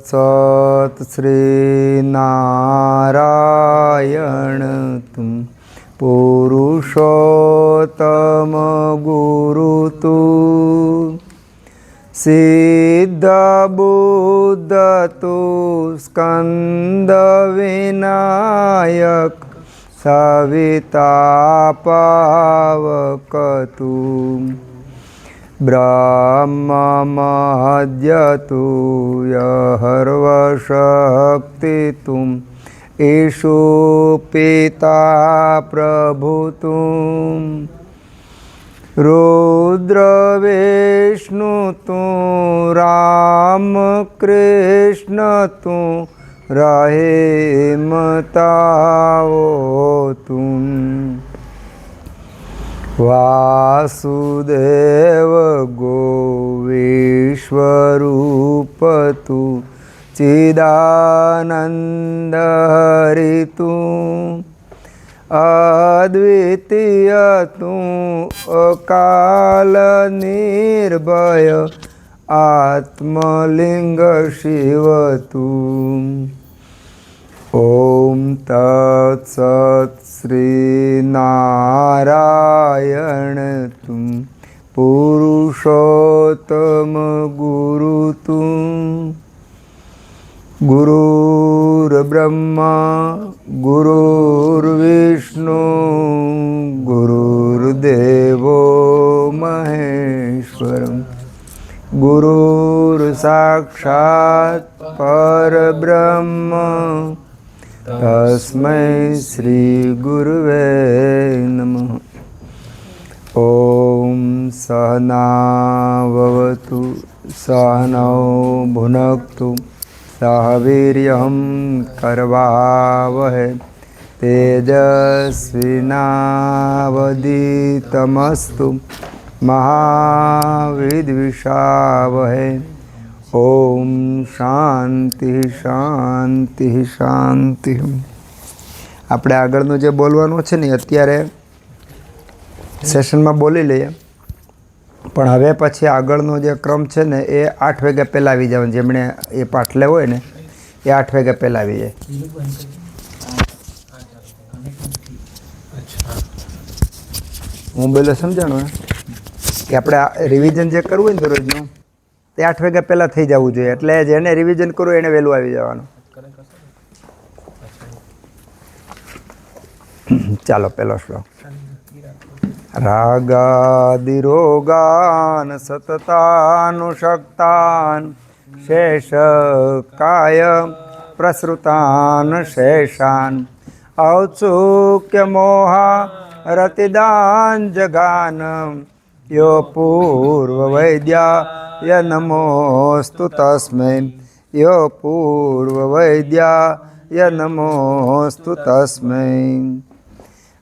सत् श्री नारायण तुम पुरुषोत्तम गुरु तू सिद्ध बुद्ध तू स्कंद विनायक सविता पावक तू ब्रह्म मध्य तू सर्वशक्ति तुम ईशु पिता प्रभु तुम रुद्र विष्णु तू राम कृष्ण तू रहीम ताओ तुम वासुदेव गो विश्वरूप तू चिदानंद हरि तू अद्वितीय तू अकाल निर्भय आत्मलिंग शिव तू ओम तत्सत् श्री नारायण तुम पुरुषोत्तम गुरु तुम गुरुर्ब्रह्मा गुरुर्विष्णु गुरुर्देवो महेश्वरम् गुरुर्साक्षात् परब्रह्म तस्मै श्री गुरुवे नमः। ओम सहनाववतु सहनौ भुनक्तु सह वीर्यं करवावहै तेजस्विनावधीतमस्तु महाविद्विषावहै। ओम शांति शांति शांति। આપણે આગળનું જે બોલવાનું છે ને અત્યારે સેશનમાં બોલી લઈએ, પણ હવે પછી આગળનો જે ક્રમ છે ને એ 8 વાગ્યા પહેલાં આવી જવાનું. જેમણે એ પાઠ લેવો હોય ને એ 8 વાગ્યા પહેલાં આવી જાય. હું બોલે સમજાણું કે આપણે રિવિઝન જે કરવું હોય ને દરરોજનું તે 8 વાગ્યા પહેલાં થઈ જવું જોઈએ. એટલે જેને રિવિઝન કરવું એને વહેલું આવી જવાનું. ચાલો પહેલો શ્લોક. રાગાદિરોગાન સતતાનુશક્તાન શેષકાય પ્રસૃતાન શેષાન ઔત્સુક્ય મોહા રતિદાન જગાન યો પૂર્વવૈદ્યાય નમોસ્તુ તસ્મૈ યો પૂર્વવૈદ્યાય નમોસ્તુ તસ્મૈ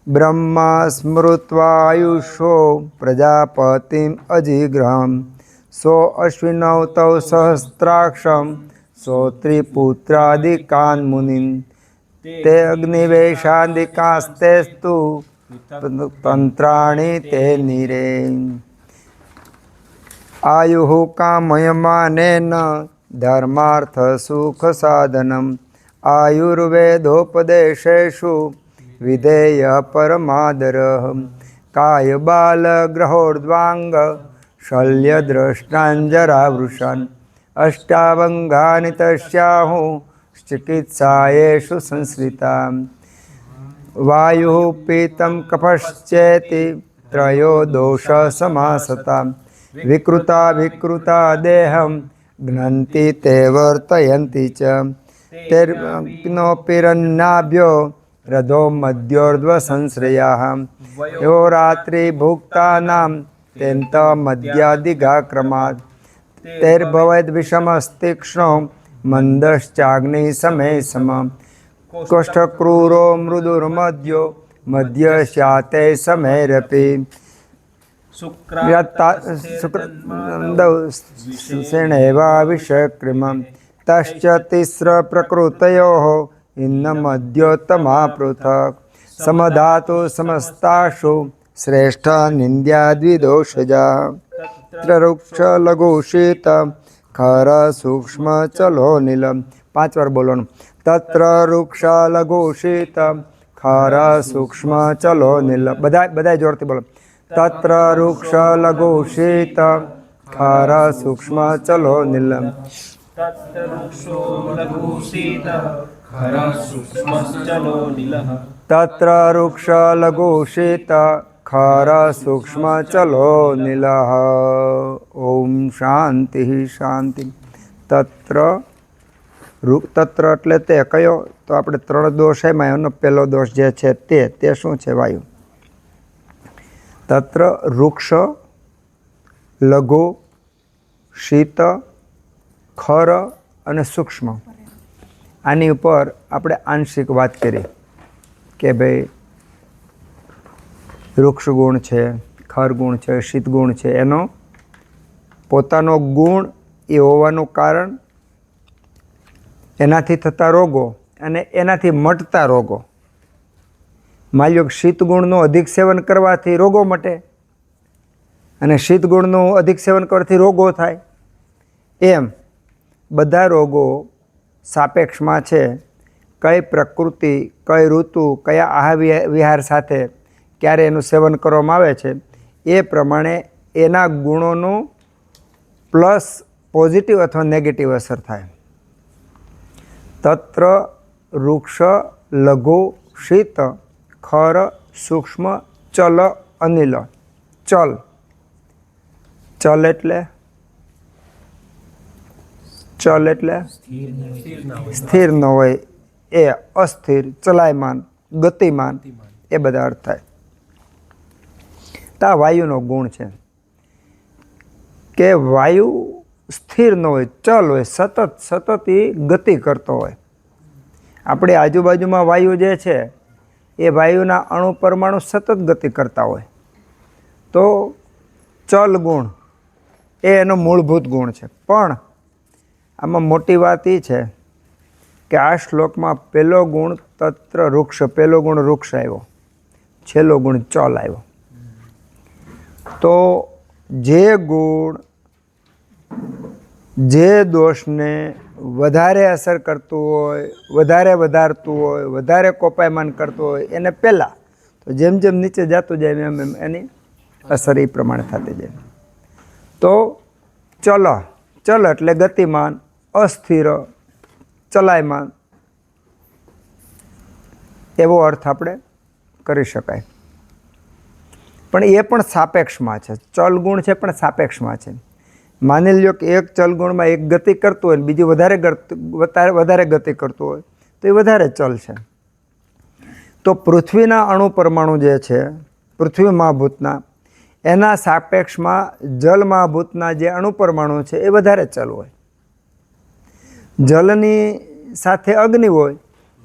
બ્રહ્મા સ્મૃત્વાયુષો પ્રજાપતિમ અજિગ્રહમ સો અશ્વિનૌ તૌ સહસ્ત્રાક્ષમ સો ત્રિપુત્રાદિકાન મુનિન તે અગ્નિવેશાદિકાસ્તેસ્તુ તંત્રાણી તે નિરે આયુઃ કામયમાનેન ધર્માર્થ સુખ સાધનમ આયુર્વેદોપદેશેષુ વિધેય પરમાદરઃ કાય બાલ ગ્રહોર્દ્વાંગ શલ્ય દ્રષ્ટાંજરાવૃષાન અષ્ટાવંગાનિ તસ્યાહુ ચિકિત્સાયેષુ સંશ્રિતા વાયુ પીતમ કફશ્ચેતિ ત્રયો દોષ સમાસતા વિકૃતા વિકૃતા દેહમ જ્ઞંતિ તે વર્તયંતિ ચ તેર્નોપિરન્નાભ્યો રધો મધ્યોર્ધ્વ સંશ્રયા યો રાત્રિ ભુક્તાનામ તેંત મધ્યાદિગા ક્રમાદ તૈર્ભવેદ વિષમસ્તીક્ષ્ણો મંદશ્ચાગ્નિ સમે સમ કોષ્ઠક્રૂરો મૃદુર્મદ્યો મધ્ય સ્યાતે સમૈરપી શુક્રેવા વિષક્રિમં તશ્ચ તિસ્ર પ્રકૃતયોઃ ઇન્નમદ્યોત્તમા પૃથક સમધાતુ સમસ્તાશુ શ્રેષ્ઠ નિંદ્યા દ્વિદોષજા વૃક્ષ લઘુ શીત ખર સૂક્ષ્મ ચલો નીલમ 5 વાર બોલવાનું તત્ર વૃક્ષ લઘુ શીત ખર સૂક્ષ્મ ચલો નીલમ બધા જોરથી બોલો તત્ર વૃક્ષ લઘુ શીત ખર સૂક્ષ્મ ચલો નીલમ તત્ર વૃક્ષ લઘુ શીત ખર સૂક્ષ્મ ચલો નીલ ઓમ શાંતિ શાંતિ તત્ર તત્ર એટલે તે કયો તો આપણે 3 દોષ એમાં એનો પહેલો દોષ જે છે તે શું છે વાયુ તત્ર વૃક્ષ લઘુ શીત ખર અને સૂક્ષ્મ આની ઉપર આપણે આંશિક વાત કરી કે ભાઈ વૃક્ષ ગુણ છે ખર ગુણ છે શીત ગુણ છે એનો પોતાનો ગુણ એ હોવાનું કારણ એનાથી થતા રોગો અને એનાથી મટતા રોગો માની લો શીત ગુણનું અધિક સેવન કરવાથી રોગો મટે અને શીત ગુણનું અધિક સેવન કરવાથી રોગો થાય એમ બધા રોગો સાપેક્ષમાં છે કઈ પ્રકૃતિ કઈ ઋતુ કયા આહાર વિહાર સાથે ક્યારે એનું સેવન કરવામાં આવે છે એ પ્રમાણે એના ગુણોનું પ્લસ પોઝિટિવ અથવા નેગેટિવ અસર થાય તત્ર વૃક્ષ લઘુ શીત ખર સૂક્ષ્મ ચલ અનિલ ચલ એટલે સ્થિર ન હોય એ અસ્થિર ચલાયમાન ગતિમાન એ બધા અર્થ થાય તો આ વાયુનો ગુણ છે કે વાયુ સ્થિર ન હોય ચલ હોય સતત એ ગતિ કરતો હોય આપણી આજુબાજુમાં વાયુ જે છે એ વાયુના અણુ પરમાણુ સતત ગતિ કરતા હોય તો ચલ ગુણ એ એનો મૂળભૂત ગુણ છે પણ આમાં મોટી વાત એ છે કે આ શ્લોકમાં પહેલો ગુણ તત્ર વૃક્ષ પહેલો ગુણ વૃક્ષ આવ્યો છેલ્લો ગુણ ચલ આવ્યો તો જે ગુણ જે દોષને વધારે અસર કરતું હોય વધારે વધારતું હોય વધારે કોપાયમાન કરતું હોય એને પહેલાં તો જેમ જેમ નીચે જતું જાય એમ એમ એની અસર એ પ્રમાણે થતી જાય તો ચલ એટલે ગતિમાન અસ્થિર ચલાયમાન એવો અર્થ આપણે કરી શકાય પણ એ પણ સાપેક્ષમાં છે ચલ ગુણ છે પણ સાપેક્ષમાં છે માની લ્યો કે એક ચલ ગુણમાં એક ગતિ કરતું હોય ને બીજી વધારે ગતિ કરતું હોય તો એ વધારે ચલ છે તો પૃથ્વીના અણુ પરમાણુ જે છે પૃથ્વી મહાભૂતના એના સાપેક્ષમાં જલ મહાભૂતના જે અણુ પરમાણુ છે એ વધારે ચલ હોય જલની સાથે અગ્નિ હોય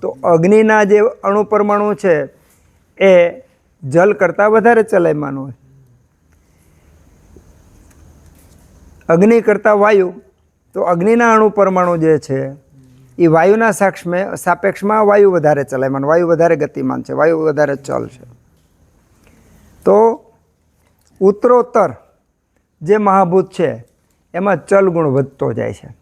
તો અગ્નિના જે અણુ પરમાણુ છે એ જલ કરતાં વધારે ચલાયમાન હોય અગ્નિ કરતાં વાયુ તો અગ્નિના અણુ પરમાણુ જે છે એ વાયુના સાપેક્ષમાં વાયુ વધારે ચલાયમાન વાયુ વધારે ગતિમાન છે વાયુ વધારે ચલ છે તો ઉત્તરોત્તર જે મહાભૂત છે એમાં ચલ ગુણ વધતો જાય છે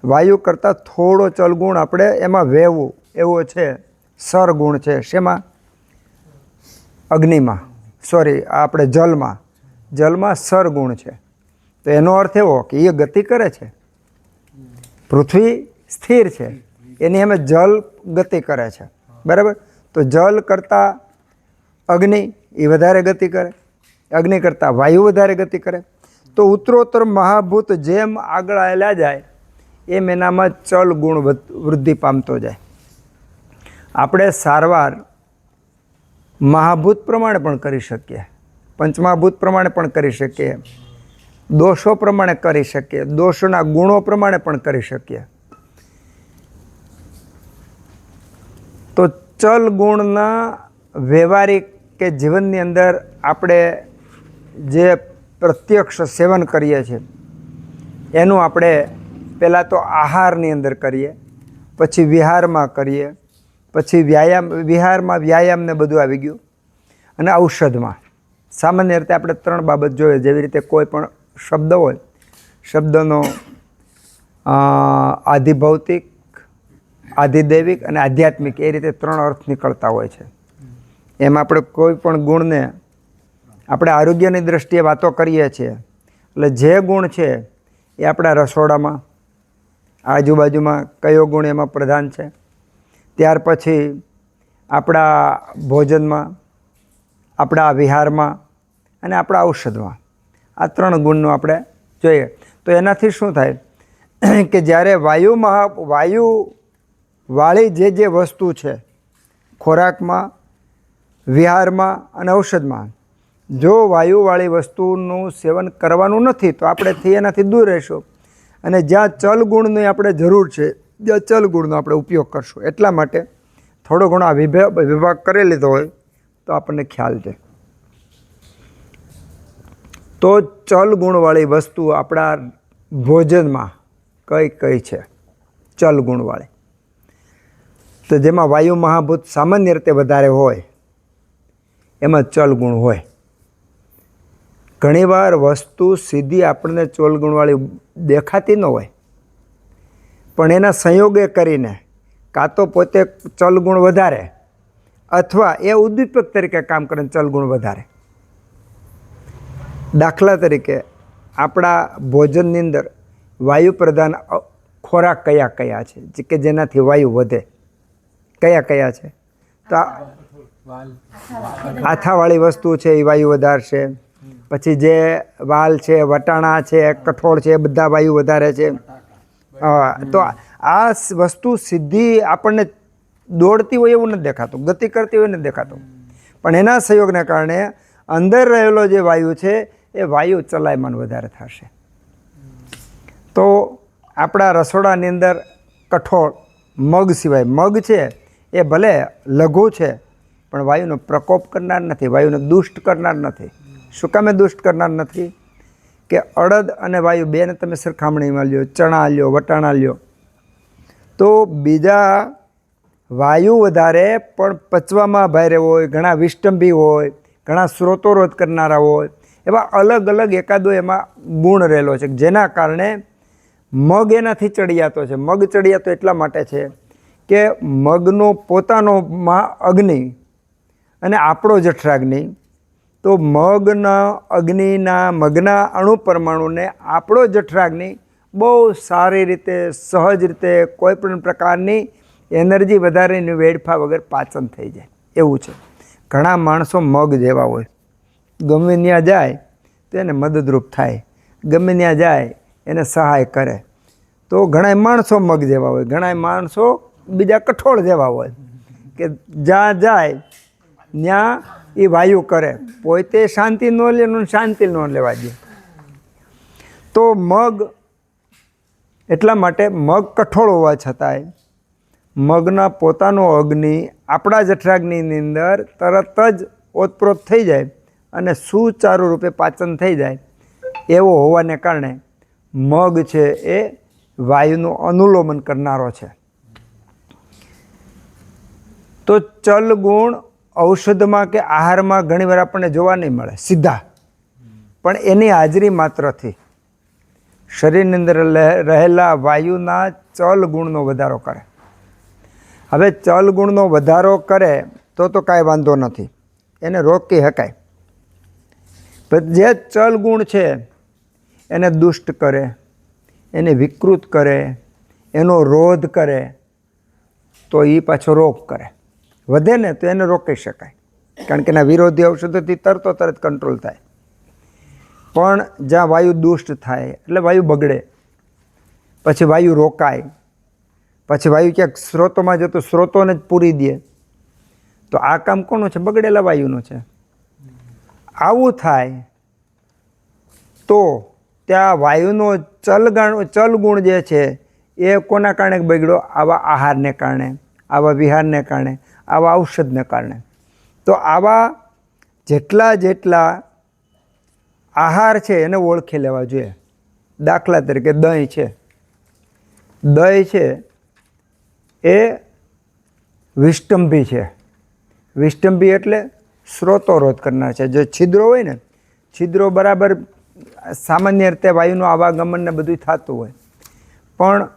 વાયુ કરતાં થોડો ચલ ગુણ આપણે એમાં વહેવું એવો છે સર ગુણ છે શેમાં અગ્નિમાં આપણે જલમાં સર ગુણ છે તો એનો અર્થ એવો કે એ ગતિ કરે છે પૃથ્વી સ્થિર છે એની અમે જલ ગતિ કરે છે બરાબર તો જલ કરતાં અગ્નિ એ વધારે ગતિ કરે અગ્નિ કરતાં વાયુ વધારે ગતિ કરે તો ઉત્તરોત્તર મહાભૂત જેમ આગળ આવેલા જાય એમ એનામાં ચલ ગુણ વૃદ્ધિ પામતો જાય આપણે સારવાર મહાભૂત પ્રમાણે પણ કરી શકીએ પંચમહાભૂત પ્રમાણે પણ કરી શકીએ દોષો પ્રમાણે કરી શકીએ, દોષોના ગુણો પ્રમાણે પણ કરી શકીએ. તો ચલ ગુણના વ્યવહારિક કે જીવનની અંદર આપણે જે પ્રત્યક્ષ સેવન કરીએ છીએ એનું આપણે પહેલાં તો આહારની અંદર કરીએ, પછી વિહારમાં કરીએ, પછી વિહારમાં વ્યાયામને બધું આવી ગયું, અને ઔષધમાં સામાન્ય રીતે આપણે 3 બાબત જોઈએ. જેવી રીતે કોઈ પણ શબ્દ હોય, શબ્દનો આધિભૌતિક, આધિદૈવિક અને આધ્યાત્મિક એ રીતે 3 અર્થ નીકળતા હોય છે. એમ આપણે કોઈ પણ ગુણને આપણે આરોગ્યની દૃષ્ટિએ વાતો કરીએ છીએ, એટલે જે ગુણ છે એ આપણા રસોડામાં, આજુબાજુમાં કયો ગુણ એમાં પ્રધાન છે, ત્યાર પછી આપણા ભોજનમાં, આપણા વિહારમાં અને આપણા ઔષધમાં, આ 3 ગુણનું આપણે જોઈએ. તો એનાથી શું થાય કે જ્યારે વાયુવાળી જે વસ્તુ છે ખોરાકમાં, વિહારમાં અને ઔષધમાં, જો વાયુવાળી વસ્તુનું સેવન કરવાનું નથી તો આપણે એનાથી દૂર રહીશું, અને જ્યાં ચલ ગુણની આપણે જરૂર છે ત્યાં ચલ ગુણનો આપણે ઉપયોગ કરશું. એટલા માટે થોડો ઘણો આ વિભાગ કરી લીધો હોય તો આપણને ખ્યાલ છે. તો ચલ ગુણવાળી વસ્તુ આપણા ભોજનમાં કઈ છે ચલ ગુણવાળી? તો જેમાં વાયુ મહાભૂત સામાન્ય રીતે વધારે હોય એમાં ચલ ગુણ હોય. ઘણીવાર વસ્તુ સીધી આપણને ચલ ગુણવાળી દેખાતી ન હોય, પણ એના સંયોગે કરીને કાં તો પોતે ચલ ગુણ વધારે અથવા એ ઉદ્દીપક તરીકે કામ કરે ચલ ગુણ વધારે. દાખલા તરીકે આપણા ભોજનની અંદર વાયુ પ્રધાન ખોરાક કયા કયા છે કે જેનાથી વાયુ વધે? કયા કયા છે? તો આથાવાળી વસ્તુ છે એ વાયુ વધારશે. પછી જે વાલ છે, વટાણા છે, કઠોળ છે, એ બધા વાયુ વધારે છે. તો આ વસ્તુ સીધી આપણને દોડતી હોય એવું નથી દેખાતું, ગતિ કરતી હોય નથી દેખાતું, પણ એના સંયોગને કારણે અંદર રહેલો જે વાયુ છે એ વાયુ ચલાયમાન વધારે થશે. તો આપણા રસોડાની અંદર કઠોળ, મગ સિવાય, મગ છે એ ભલે લઘુ છે પણ વાયુનો પ્રકોપ કરનાર નથી, વાયુને દુષ્ટ કરનાર નથી. શું કામે દુષ્ટ કરનાર નથી? કે અડદ અને વાયુ બેને તમે સરખામણીમાં લ્યો, ચણા લ્યો, વટાણા લ્યો, તો બીજા વાયુ વધારે પણ પચવામાં ભારે હોય, ઘણા વિષ્ટંભી હોય, ઘણા સ્રોતો રોધ કરનારા હોય, એવા અલગ અલગ એકાદો એમાં ગુણ રહેલો છે, જેના કારણે મગ એનાથી ચડિયાતો છે. મગ ચડિયાતો એટલા માટે છે કે મગનો પોતાનો અગ્નિ અને આપણો જઠરાગ્નિ, તો મગના અણુ પરમાણુને આપણો જઠરાગ્નિ બહુ સારી રીતે, સહજ રીતે, કોઈ પણ પ્રકારની એનર્જી વધારેની વેડફા વગર પાચન થઈ જાય એવું છે. ઘણા માણસો મગ જેવા હોય, ગમે ત્યાં જાય તો એને મદદરૂપ થાય, ગમે ત્યાં જાય એને સહાય કરે. તો ઘણા માણસો મગ જેવા હોય, ઘણા માણસો બીજા કઠોળ જેવા હોય કે જ્યાં જાય ત્યાં એ વાયુ કરે, પોતે શાંતિ ન લે, શાંતિ ન લેવા દે. તો મગ એટલા માટે મગ કઠોળ હોવા છતાંય મગના પોતાનો અગ્નિ આપણા જઠરાગ્નિની અંદર તરત જ ઓતપ્રોત થઈ જાય અને સુચારુ રૂપે પાચન થઈ જાય એવો હોવાને કારણે મગ છે એ વાયુનું અનુલોમન કરનારો છે. તો ચલ ગુણ ઔષધમાં કે આહારમાં ઘણીવાર આપણને જોવા નહીં મળે સીધા, પણ એની હાજરી માત્રથી શરીરની અંદર રહેલા વાયુના ચલ ગુણનો વધારો કરે. હવે ચલ ગુણનો વધારો કરે તો કાંઈ વાંધો નથી, એને રોકી શકાય. પણ જે ચલ ગુણ છે એને દુષ્ટ કરે, એને વિકૃત કરે, એનો રોધ કરે, તો એ પાછો રોગ કરે. વધે ને તો એને રોકી શકાય, કારણ કે એના વિરોધી ઔષધોથી તરત કંટ્રોલ થાય. પણ જ્યાં વાયુ દુષ્ટ થાય એટલે વાયુ બગડે, પછી વાયુ રોકાય, પછી વાયુ ક્યાંક સ્ત્રોતોમાં જતો સ્ત્રોતોને જ પૂરી દે, તો આ કામ કોનું છે? બગડેલા વાયુનું છે. આવું થાય તો ત્યાં વાયુનો ચલ ગુણ જે છે એ કોના કારણે બગડ્યો? આવા આહારને કારણે, આવા વિહારને કારણે, આવા ઔષધને કારણે. તો આવા જેટલા આહાર છે એને ઓળખી લેવા જોઈએ. દાખલા તરીકે દહીં છે. દહીં છે એ વિષ્ટંભી છે. વિષ્ટંભી એટલે સ્રોતોરોધ કરનાર છે. જે છિદ્રો હોય ને, છિદ્રો બરાબર સામાન્ય રીતે વાયુનું આવાગમન ને બધું થતું હોય, પણ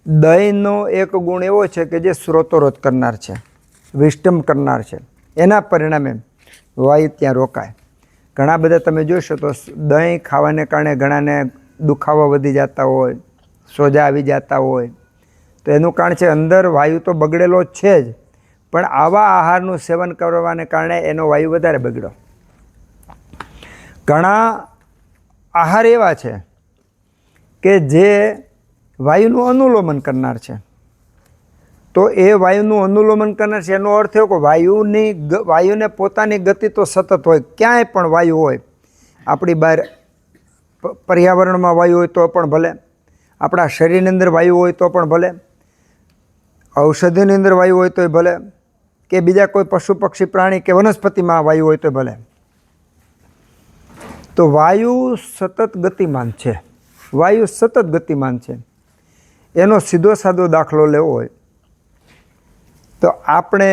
દહીંનો એક ગુણ એવો છે કે જે સ્રોતોરોધ કરનાર છે, વિષ્ટંભ કરનાર છે. એના પરિણામે વાયુ ત્યાં રોકાય. ઘણા બધા તમે જોશો તો દહીં ખાવાને કારણે ઘણાને દુખાવા વધી જતા હોય, સોજા આવી જતા હોય. તો એનું કારણ છે અંદર વાયુ તો બગડેલો છે જ, પણ આવા આહારનું સેવન કરવાને કારણે એનો વાયુ વધારે બગડ્યો. ઘણા આહાર એવા છે કે જે વાયુનું અનુલોમન કરનાર છે. તો એ વાયુનું અનુલોમન કરનાર છે એનો અર્થ એવો કે વાયુને પોતાની ગતિ તો સતત હોય. ક્યાંય પણ વાયુ હોય, આપણી બહાર પર્યાવરણમાં વાયુ હોય તો પણ ભલે, આપણા શરીરની અંદર વાયુ હોય તો પણ ભલે, ઔષધિની અંદર વાયુ હોય તોય ભલે, કે બીજા કોઈ પશુ પક્ષી પ્રાણી કે વનસ્પતિમાં વાયુ હોય તો ભલે. તો વાયુ સતત ગતિમાન છે. વાયુ સતત ગતિમાન છે. એનો સીધો સાદો દાખલો લેવો હોય તો આપણે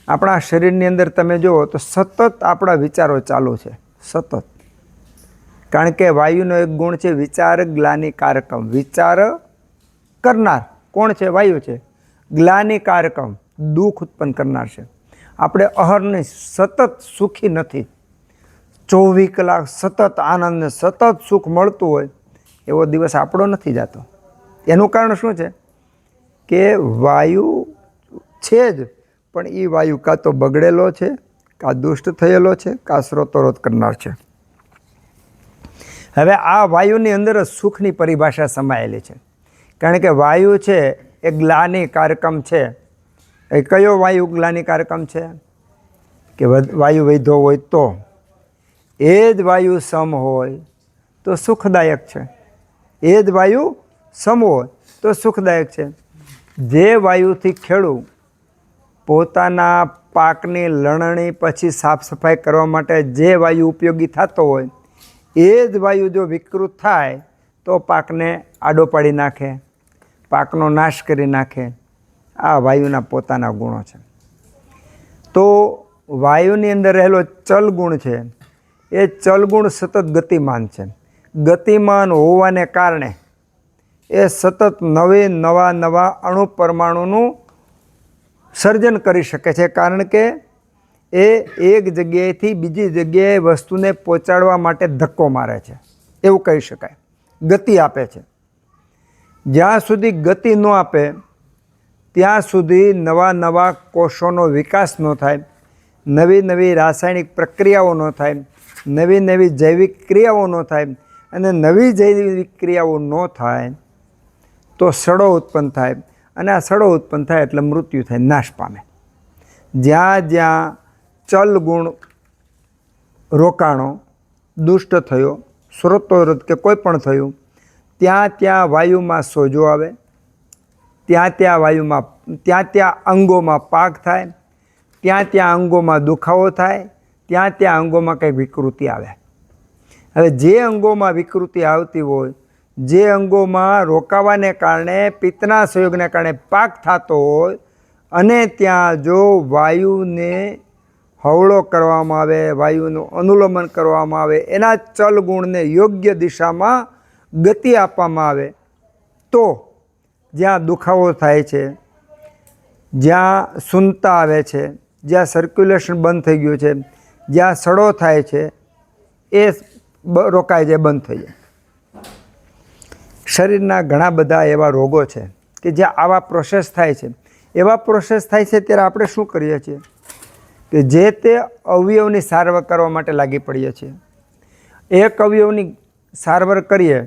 આપણા શરીરની અંદર તમે જુઓ તો સતત આપણા વિચારો ચાલુ છે. સતત. કારણ કે વાયુનો એક ગુણ છે વિચાર ગ્લાનિ કારકમ. વિચાર કરનાર કોણ છે? વાયુ છે. ગ્લાનિ કારકમ, દુઃખ ઉત્પન્ન કરનાર છે. આપણે અહર્નિશ સતત સુખી નથી. 24 કલાક સતત આનંદ, સતત સુખ મળતું હોય એવો દિવસ આપણો નથી જતો. એનું કારણ શું છે? કે વાયુ છે જ, પણ એ વાયુ કાં તો બગડેલો છે, કાં દુષ્ટ થયેલો છે, કાં સ્રોતોરોધ કરનાર છે. હવે આ વાયુની અંદર જ સુખની પરિભાષા સમાયેલી છે. કારણ કે વાયુ છે એ ગ્લાનિ કારકમ છે. એ કયો વાયુ ગ્લાનિ કારકમ છે? કે વાયુ વૈધો હોય તો, એ જ વાયુ સમ હોય તો સુખદાયક છે. એ જ વાયુ સમ હોય તો સુખદાયક છે. જે વાયુથી ખેડૂત પોતાના પાકની લણણી પછી સાફ સફાઈ કરવા માટે જે વાયુ ઉપયોગી થતો હોય, એ જ વાયુ જો વિકૃત થાય તો પાકને આડો પાડી નાખે, પાકનો નાશ કરી નાખે. આ વાયુના પોતાના ગુણો છે. તો વાયુની અંદર રહેલો ચલ ગુણ છે એ ચલગુણ સતત ગતિમાન છે. ગતિમાન હોવાને કારણે એ સતત નવા અણુ પરમાણુનું સર્જન કરી શકે છે. કારણ કે એ એક જગ્યાએથી બીજી જગ્યાએ વસ્તુને પહોંચાડવા માટે ધક્કો મારે છે, એવું કહી શકાય. ગતિ આપે છે. જ્યાં સુધી ગતિ ન આપે ત્યાં સુધી નવા કોષોનો વિકાસ ન થાય, નવી રાસાયણિક પ્રક્રિયાઓ ન થાય, નવી જૈવિક ક્રિયાઓ ન થાય. અને નવી જૈવિક ક્રિયાઓ ન થાય તો સડો ઉત્પન્ન થાય, અને આ સડો ઉત્પન્ન થાય એટલે મૃત્યુ થાય, નાશ પામે. જ્યાં ચલ ગુણ રોકાણો, દુષ્ટ થયો, સ્રોતોરોધ કે કોઈ પણ થયું, ત્યાં વાયુમાં સોજો આવે, ત્યાં અંગોમાં પાક થાય, ત્યાં અંગોમાં દુખાવો થાય, ત્યાં અંગોમાં કંઈ વિકૃતિ આવે. હવે જે અંગોમાં વિકૃતિ આવતી હોય, જે અંગોમાં રોકાવાને કારણે, પિત્તના સંયોગને કારણે પાક થતો હોય, અને ત્યાં જો વાયુને હવળો કરવામાં આવે, વાયુનું અનુલોમન કરવામાં આવે, એના ચલ ગુણને યોગ્ય દિશામાં ગતિ આપવામાં આવે, તો જ્યાં દુખાવો થાય છે, જ્યાં શૂન્યતા આવે છે, જ્યાં સર્ક્યુલેશન બંધ થઈ ગયું છે, જ્યાં સડો થાય છે, એ રોકાય જાય, બંધ થઈ જાય. શરીરના ઘણા બધા એવા રોગો છે કે જ્યાં આવા પ્રોસેસ થાય છે. એવા પ્રોસેસ થાય છે ત્યારે આપણે શું કરીએ છીએ કે જે તે અવયવની સારવાર કરવા માટે લાગી પડીએ છીએ. એક અવયવની સારવાર કરીએ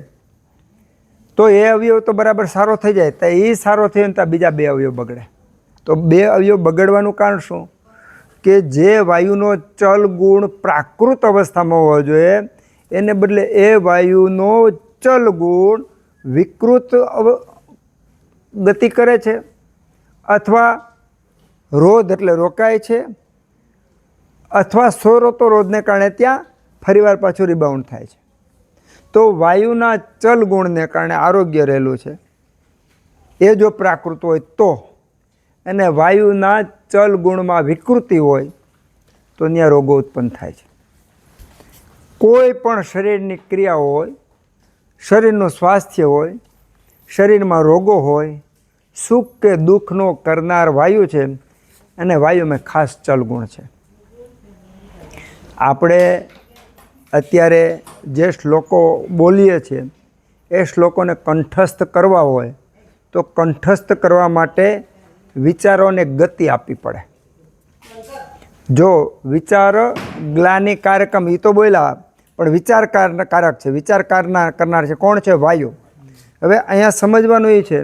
તો એ અવયવ તો બરાબર સારો થઈ જાય, તો એ સારો થયો ને ત્યાં બીજા 2 અવયવ બગડે. તો 2 અવયવ બગડવાનું કારણ શું? કે જે વાયુનો ચલ ગુણ પ્રાકૃત અવસ્થામાં હોવો જોઈએ એને બદલે એ વાયુનો ચલ ગુણ વિકૃત ગતિ કરે છે, અથવા રોધ એટલે રોકાય છે, અથવા સ્વરોતો રોધને કારણે ત્યાં ફરીવાર પાછું રિબાઉન્ડ થાય છે. તો વાયુના ચલ ગુણને કારણે આરોગ્ય રહેલું છે, એ જો પ્રાકૃત હોય તો, અને વાયુના ચલ ગુણમાં વિકૃતિ હોય તો ત્યાં રોગો ઉત્પન્ન થાય છે. કોઈ પણ શરીરની ક્રિયા હોય, શરીરનું સ્વાસ્થ્ય હોય, શરીરમાં રોગો હોય, સુખ કે દુઃખનો કરનાર વાયુ છે, અને વાયુમાં ખાસ ચલ ગુણ છે. આપણે અત્યારે જે શ્લોકો બોલીએ છીએ એ શ્લોકોને કંઠસ્થ કરવા હોય તો કંઠસ્થ કરવા માટે વિચારોને ગતિ આપવી પડે. જો વિચાર ગ્લાનિ કારકમ એ તો બોલ્યા, પણ વિચાર કારક છે, વિચાર કરનાર છે કોણ છે? વાયુ. હવે અહીંયા સમજવાનું એ છે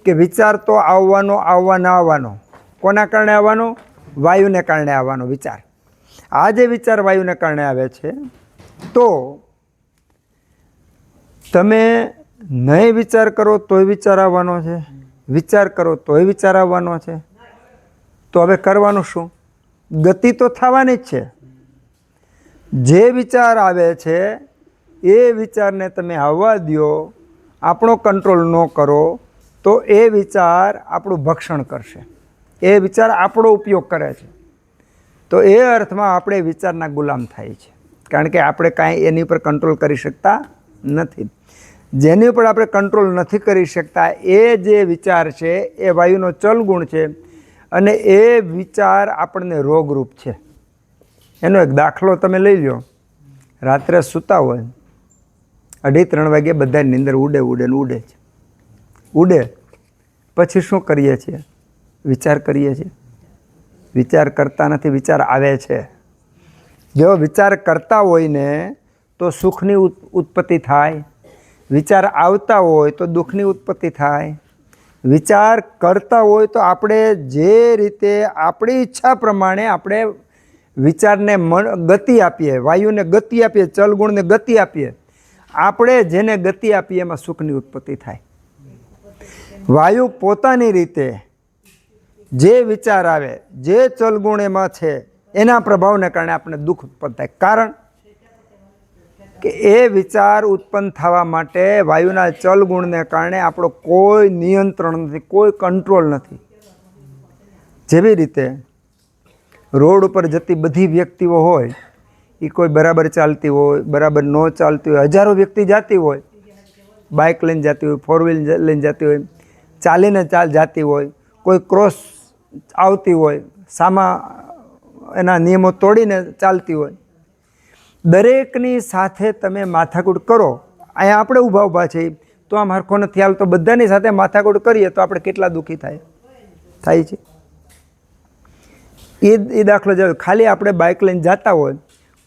કે વિચાર તો આવવાનો કોના કારણે આવવાનો? વાયુને કારણે આવવાનો વિચાર. આ જે વિચાર વાયુને કારણે આવે છે, તો તમે નહીં વિચાર કરો તોય વિચાર આવવાનો છે, વિચાર કરો તોય વિચાર આવવાનો છે. તો હવે કરવાનું શું? ગતિ તો થવાની જ છે. જે વિચાર આવે છે એ વિચારને તમે આવવા દો, આપણો કંટ્રોલ ન કરો તો એ વિચાર આપણું ભક્ષણ કરશે, એ વિચાર આપણો ઉપયોગ કરે છે. તો એ અર્થમાં આપણે વિચારના ગુલામ થાય છે, કારણ કે આપણે કાંઈ એની ઉપર કંટ્રોલ કરી શકતા નથી. જેની ઉપર આપણે કંટ્રોલ નથી કરી શકતા એ જે વિચાર છે એ વાયુનો ચલ ગુણ છે, અને એ વિચાર આપણને રોગરૂપ છે. એનો એક દાખલો તમે લઈ લો. રાત્રે સૂતા હોય, 2:30 વાગે બધાની નીંદર ઉડે છે. ઉડે પછી શું કરીએ છીએ? વિચાર કરીએ છીએ. વિચાર કરતા નથી, વિચાર આવે છે. જો વિચાર કરતા હોય ને તો સુખની ઉત્પત્તિ થાય, વિચાર આવતા હોય તો દુઃખની ઉત્પત્તિ થાય. વિચાર કરતા હોય તો આપણે જે રીતે આપણી ઈચ્છા પ્રમાણે આપણે વિચારને ગતિ આપીએ, વાયુને ગતિ આપીએ, ચલગુણને ગતિ આપીએ. આપણે જેને ગતિ આપીએ એમાં સુખની ઉત્પત્તિ થાય. વાયુ પોતાની રીતે જે વિચાર આવે, જે ચલગુણ એમાં છે એના પ્રભાવને કારણે આપણે દુઃખ ઉત્પન્ન થાય. કારણ કે એ વિચાર ઉત્પન્ન થવા માટે વાયુના ચલગુણને કારણે આપણો કોઈ નિયંત્રણ નથી, કોઈ કંટ્રોલ નથી. જેવી રીતે રોડ ઉપર જતી બધી વ્યક્તિઓ હોય, એ કોઈ બરાબર ચાલતી હોય, બરાબર ન ચાલતી હોય, હજારો વ્યક્તિ જતી હોય, બાઇક લઈને જતી હોય, 4 વ્હીલ લઈને જતી હોય, ચાલીને જતી હોય, કોઈ ક્રોસ આવતી હોય, સામા એના નિયમો તોડીને ચાલતી હોય. દરેકની સાથે તમે માથાકૂટ કરો. અહીંયા આપણે ઊભા છીએ તો આમ હરખો નથી હાલતો, બધાની સાથે માથાકૂટ કરીએ તો આપણે કેટલા દુઃખી થાય છે. એ દાખલો જ ખાલી આપણે બાઇક લઈને જતા હોય,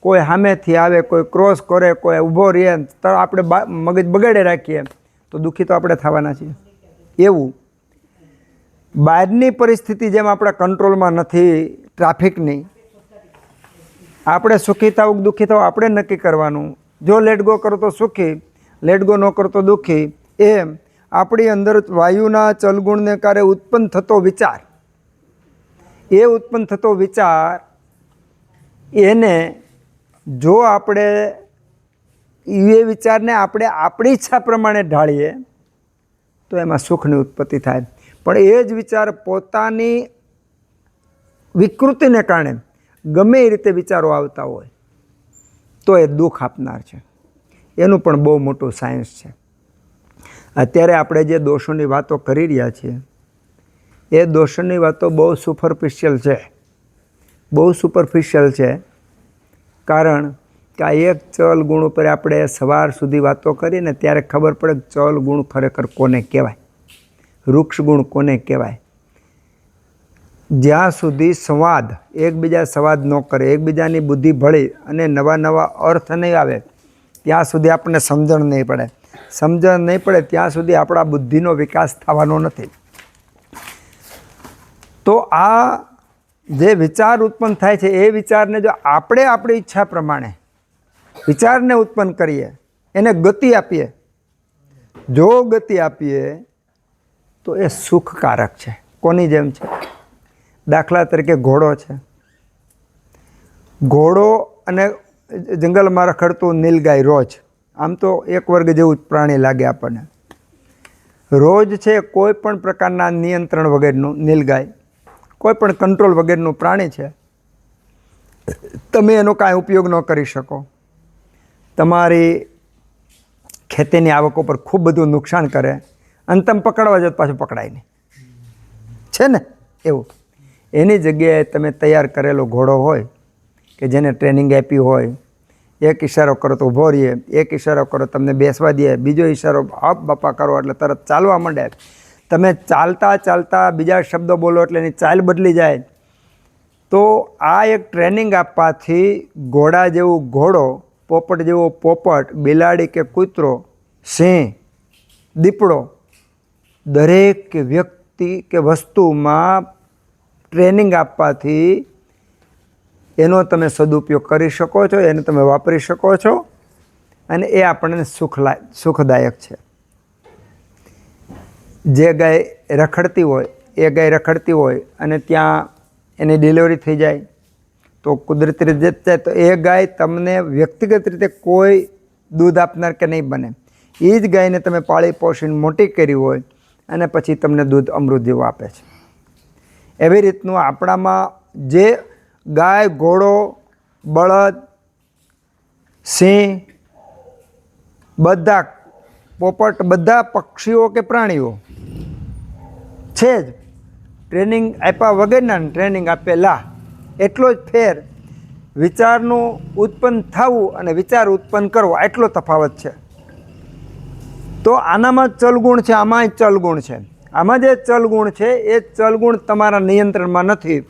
કોઈ સામેથી આવે, કોઈ ક્રોસ કરે, કોઈ ઊભો રહે, તો આપણે મગજ બગાડે રાખીએ તો દુઃખી તો આપણે થવાના છીએ. એવું બહારની પરિસ્થિતિ જેમ આપણા કંટ્રોલમાં નથી, ટ્રાફિકની, આપણે સુખી થવું દુઃખી થવું આપણે નક્કી કરવાનું. જો લેટ ગો કરો તો સુખી, લેટ ગો ન કરો તો દુઃખી. એમ આપણી અંદર વાયુના ચલગુણને કારણે ઉત્પન્ન થતો વિચાર, એ ઉત્પન્ન થતો વિચાર એને જો આપણે એ વિચારને આપણે આપણી ઈચ્છા પ્રમાણે ઢાળીએ તો એમાં સુખની ઉત્પત્તિ થાય. પણ એ જ વિચાર પોતાની વિકૃતિને કારણે ગમે એ રીતે વિચારો આવતા હોય તો એ દુઃખ આપનાર છે. એનું પણ બહુ મોટું સાયન્સ છે. અત્યારે આપણે જે દોષોની વાતો કરી રહ્યા છીએ એ દોષોની વાતો બહુ સુપરફિશિયલ છે, બહુ સુપરફિશિયલ છે. કારણ કે આ એક ચલ ગુણ ઉપર આપણે સવાર સુધી વાતો કરીને ત્યારે ખબર પડે કે ચલ ગુણ ખરેખર કોને કહેવાય, વૃક્ષ ગુણ કોને કહેવાય. જ્યાં સુધી સંવાદ એકબીજા સંવાદ ન કરે, એકબીજાની બુદ્ધિ ભળી અને નવા નવા અર્થ નહીં આવે ત્યાં સુધી આપણને સમજણ નહીં પડે. સમજણ નહીં પડે ત્યાં સુધી આપણા બુદ્ધિનો વિકાસ થવાનો નથી. તો આ જે વિચાર ઉત્પન્ન થાય છે એ વિચારને જો આપણે આપણી ઈચ્છા પ્રમાણે વિચારને ઉત્પન્ન કરીએ, એને ગતિ આપીએ. જો ગતિ આપીએ તો એ સુખકારક છે. કોની જેમ છે? દાખલા તરીકે ઘોડો છે. ઘોડો અને જંગલમાં રખડતું નીલગાય રોજ, આમ તો એક વર્ગ જેવું જ પ્રાણી લાગે આપણને. રોજ છે કોઈ પણ પ્રકારના નિયંત્રણ વગરનું નીલગાય, કોઈ પણ કંટ્રોલ વગરનું પ્રાણી છે. તમે એનો કાંઈ ઉપયોગ ન કરી શકો. તમારી ખેતીની આવકો પર ખૂબ બધું નુકસાન કરે અને તમે પકડવા જાઓ પાછું પકડાય નહીં, છે ને એવું. એની જગ્યાએ તમે તૈયાર કરેલો ઘોડો હોય કે જેને ટ્રેનિંગ આપી હોય, એક ઇશારો કરો તો ઊભો રહીએ, એક ઇશારો કરો તમને બેસવા દે, બીજો ઇશારો હપ બાપા કરો એટલે તરત ચાલવા માંડે. તમે ચાલતા ચાલતા બીજા શબ્દો બોલો એટલે એની ચાલ બદલી જાય. તો આ એક ટ્રેનિંગ આપવાથી ઘોડા જેવું ઘોડો, પોપટ જેવો પોપટ, બિલાડી કે કૂતરો, સિંહ, દીપડો, દરેક વ્યક્તિ કે વસ્તુમાં ટ્રેનિંગ આપવાથી એનો તમે સદુપયોગ કરી શકો છો, એને તમે વાપરી શકો છો અને એ આપણને સુખદાયક છે. જે ગાય રખડતી હોય એ ગાય રખડતી હોય અને ત્યાં એની ડિલિવરી થઈ જાય તો કુદરતી રીતે જાય તો એ ગાય તમને વ્યક્તિગત રીતે કોઈ દૂધ આપનાર કે નહીં બને. એ જ ગાયને તમે પાળી પોષીને મોટી કરી હોય અને પછી તમને દૂધ અમૃત જેવું આપે છે. એવી રીતનું આપણામાં જે ગાય, ઘોડો, બળદ, સિંહ, બધા પોપટ, બધા પક્ષીઓ કે પ્રાણીઓ છે જ ટ્રેનિંગ આપ્યા વગરના ટ્રેનિંગ આપેલા. એટલો જ ફેર વિચારનું ઉત્પન્ન થવું અને વિચાર ઉત્પન્ન કરવો એટલો તફાવત છે. તો આનામાં ચલગુણ છે, આમાંય ચલગુણ છે. આમાં જે ચલગુણ છે એ ચલગુણ તમારા નિયંત્રણમાં નથી.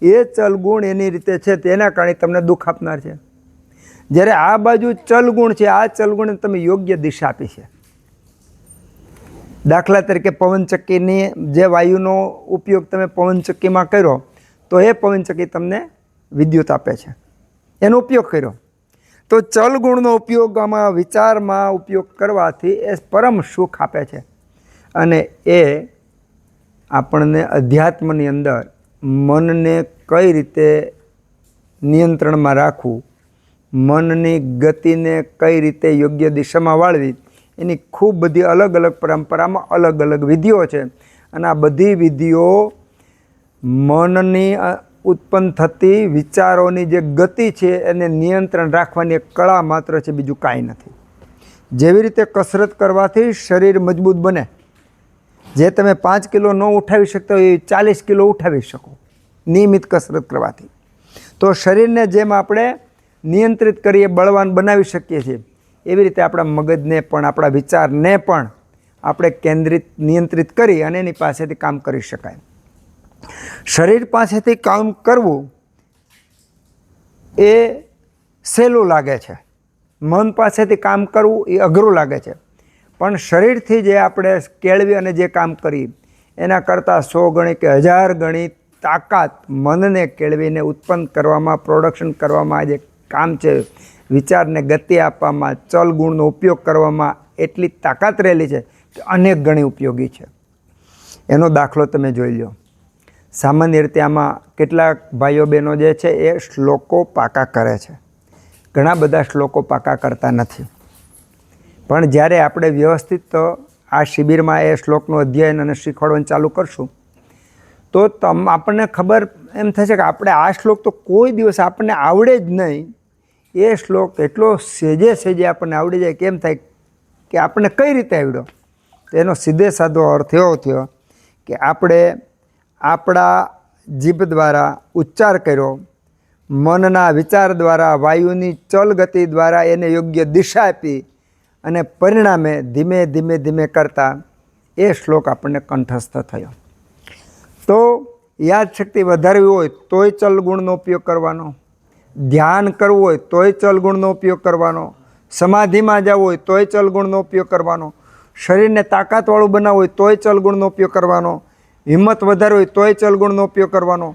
એ ચલગુણ એની રીતે છે તેના કારણે તમને દુઃખ આપનાર છે. જ્યારે આ બાજુ ચલગુણ છે, આ ચલગુણને તમે યોગ્ય દિશા આપી છે. દાખલા તરીકે પવનચક્કીની જે વાયુનો ઉપયોગ તમે પવનચક્કીમાં કર્યો તો એ પવનચક્કી તમને વિદ્યુત આપે છે, એનો ઉપયોગ કર્યો. તો ચલગુણનો ઉપયોગ આમાં વિચારમાં ઉપયોગ કરવાથી એ પરમ સુખ આપે છે. અને એ આપણને અધ્યાત્મની અંદર મનને કઈ રીતે નિયંત્રણમાં રાખવું, મનની ગતિને કઈ રીતે યોગ્ય દિશામાં વાળવી, એની ખૂબ બધી અલગ અલગ પરંપરામાં અલગ અલગ વિધિઓ છે. અને આ બધી વિધિઓ મનની ઉત્પન્ન થતી વિચારોની જે ગતિ છે એને નિયંત્રણ રાખવાની એક કળા માત્ર છે, બીજું કાંઈ નથી. જેવી રીતે કસરત કરવાથી શરીર મજબૂત બને, જે તમે 5 કિલો ન ઉઠાવી શકતા હોય એ 40 કિલો ઉઠાવી શકો નિયમિત કસરત કરવાથી. તો શરીરને જેમ આપણે નિયંત્રિત કરીએ, બળવાન બનાવી શકીએ છીએ, એવી રીતે આપણા મગજને પણ, આપણા વિચારને પણ આપણે નિયંત્રિત કરી અને એની પાસેથી કામ કરી શકાય. શરીર પાસેથી કામ કરવું એ સહેલું લાગે છે, મન પાસેથી કામ કરવું એ અઘરું લાગે છે. પણ શરીરથી જે આપણે કેળવી અને જે કામ કરી એના કરતાં 100 ગણી કે 1000 ગણી તાકાત મનને કેળવીને ઉત્પન્ન કરવામાં, પ્રોડક્શન કરવામાં જે કામ છે, વિચારને ગતિ આપવામાં, ચલગુણનો ઉપયોગ કરવામાં એટલી તાકાત રહેલી છે કે અનેક ગણી ઉપયોગી છે. એનો દાખલો તમે જોઈ લો. સામાન્ય રીતે આમાં કેટલાક ભાઈઓ બહેનો જે છે એ શ્લોકો પાકા કરે છે, ઘણા બધા શ્લોકો પાકા કરતા નથી. પણ જ્યારે આપણે વ્યવસ્થિત આ શિબિરમાં એ શ્લોકનું અધ્યયન અને શીખવાડવાનું ચાલુ કરશું તો આપણને ખબર એમ થશે કે આપણે આ શ્લોક તો કોઈ દિવસ આપણને આવડે જ નહીં. એ શ્લોક એટલો સહેજે આપણને આવડી જાય, કેમ થાય કે આપણને કઈ રીતે આવડ્યો? એનો સીધે સાધો અર્થ એવો થયો કે આપણે આપણા જીભ દ્વારા ઉચ્ચાર કર્યો, મનના વિચાર દ્વારા, વાયુની ચલ ગતિ દ્વારા એને યોગ્ય દિશા આપી અને પરિણામે ધીમે ધીમે ધીમે કરતાં એ શ્લોક આપણને કંઠસ્થ થયો. તો યાદશક્તિ વધારવી હોય તોય ચલગુણનો ઉપયોગ કરવાનો, ધ્યાન કરવું હોય તોય ચલગુણનો ઉપયોગ કરવાનો, સમાધિમાં જવું હોય તોય ચલગુણનો ઉપયોગ કરવાનો, શરીરને તાકાતવાળું બનાવવું હોય તોય ચલગુણનો ઉપયોગ કરવાનો, હિંમત વધારવી હોય તોય ચલગુણનો ઉપયોગ કરવાનો.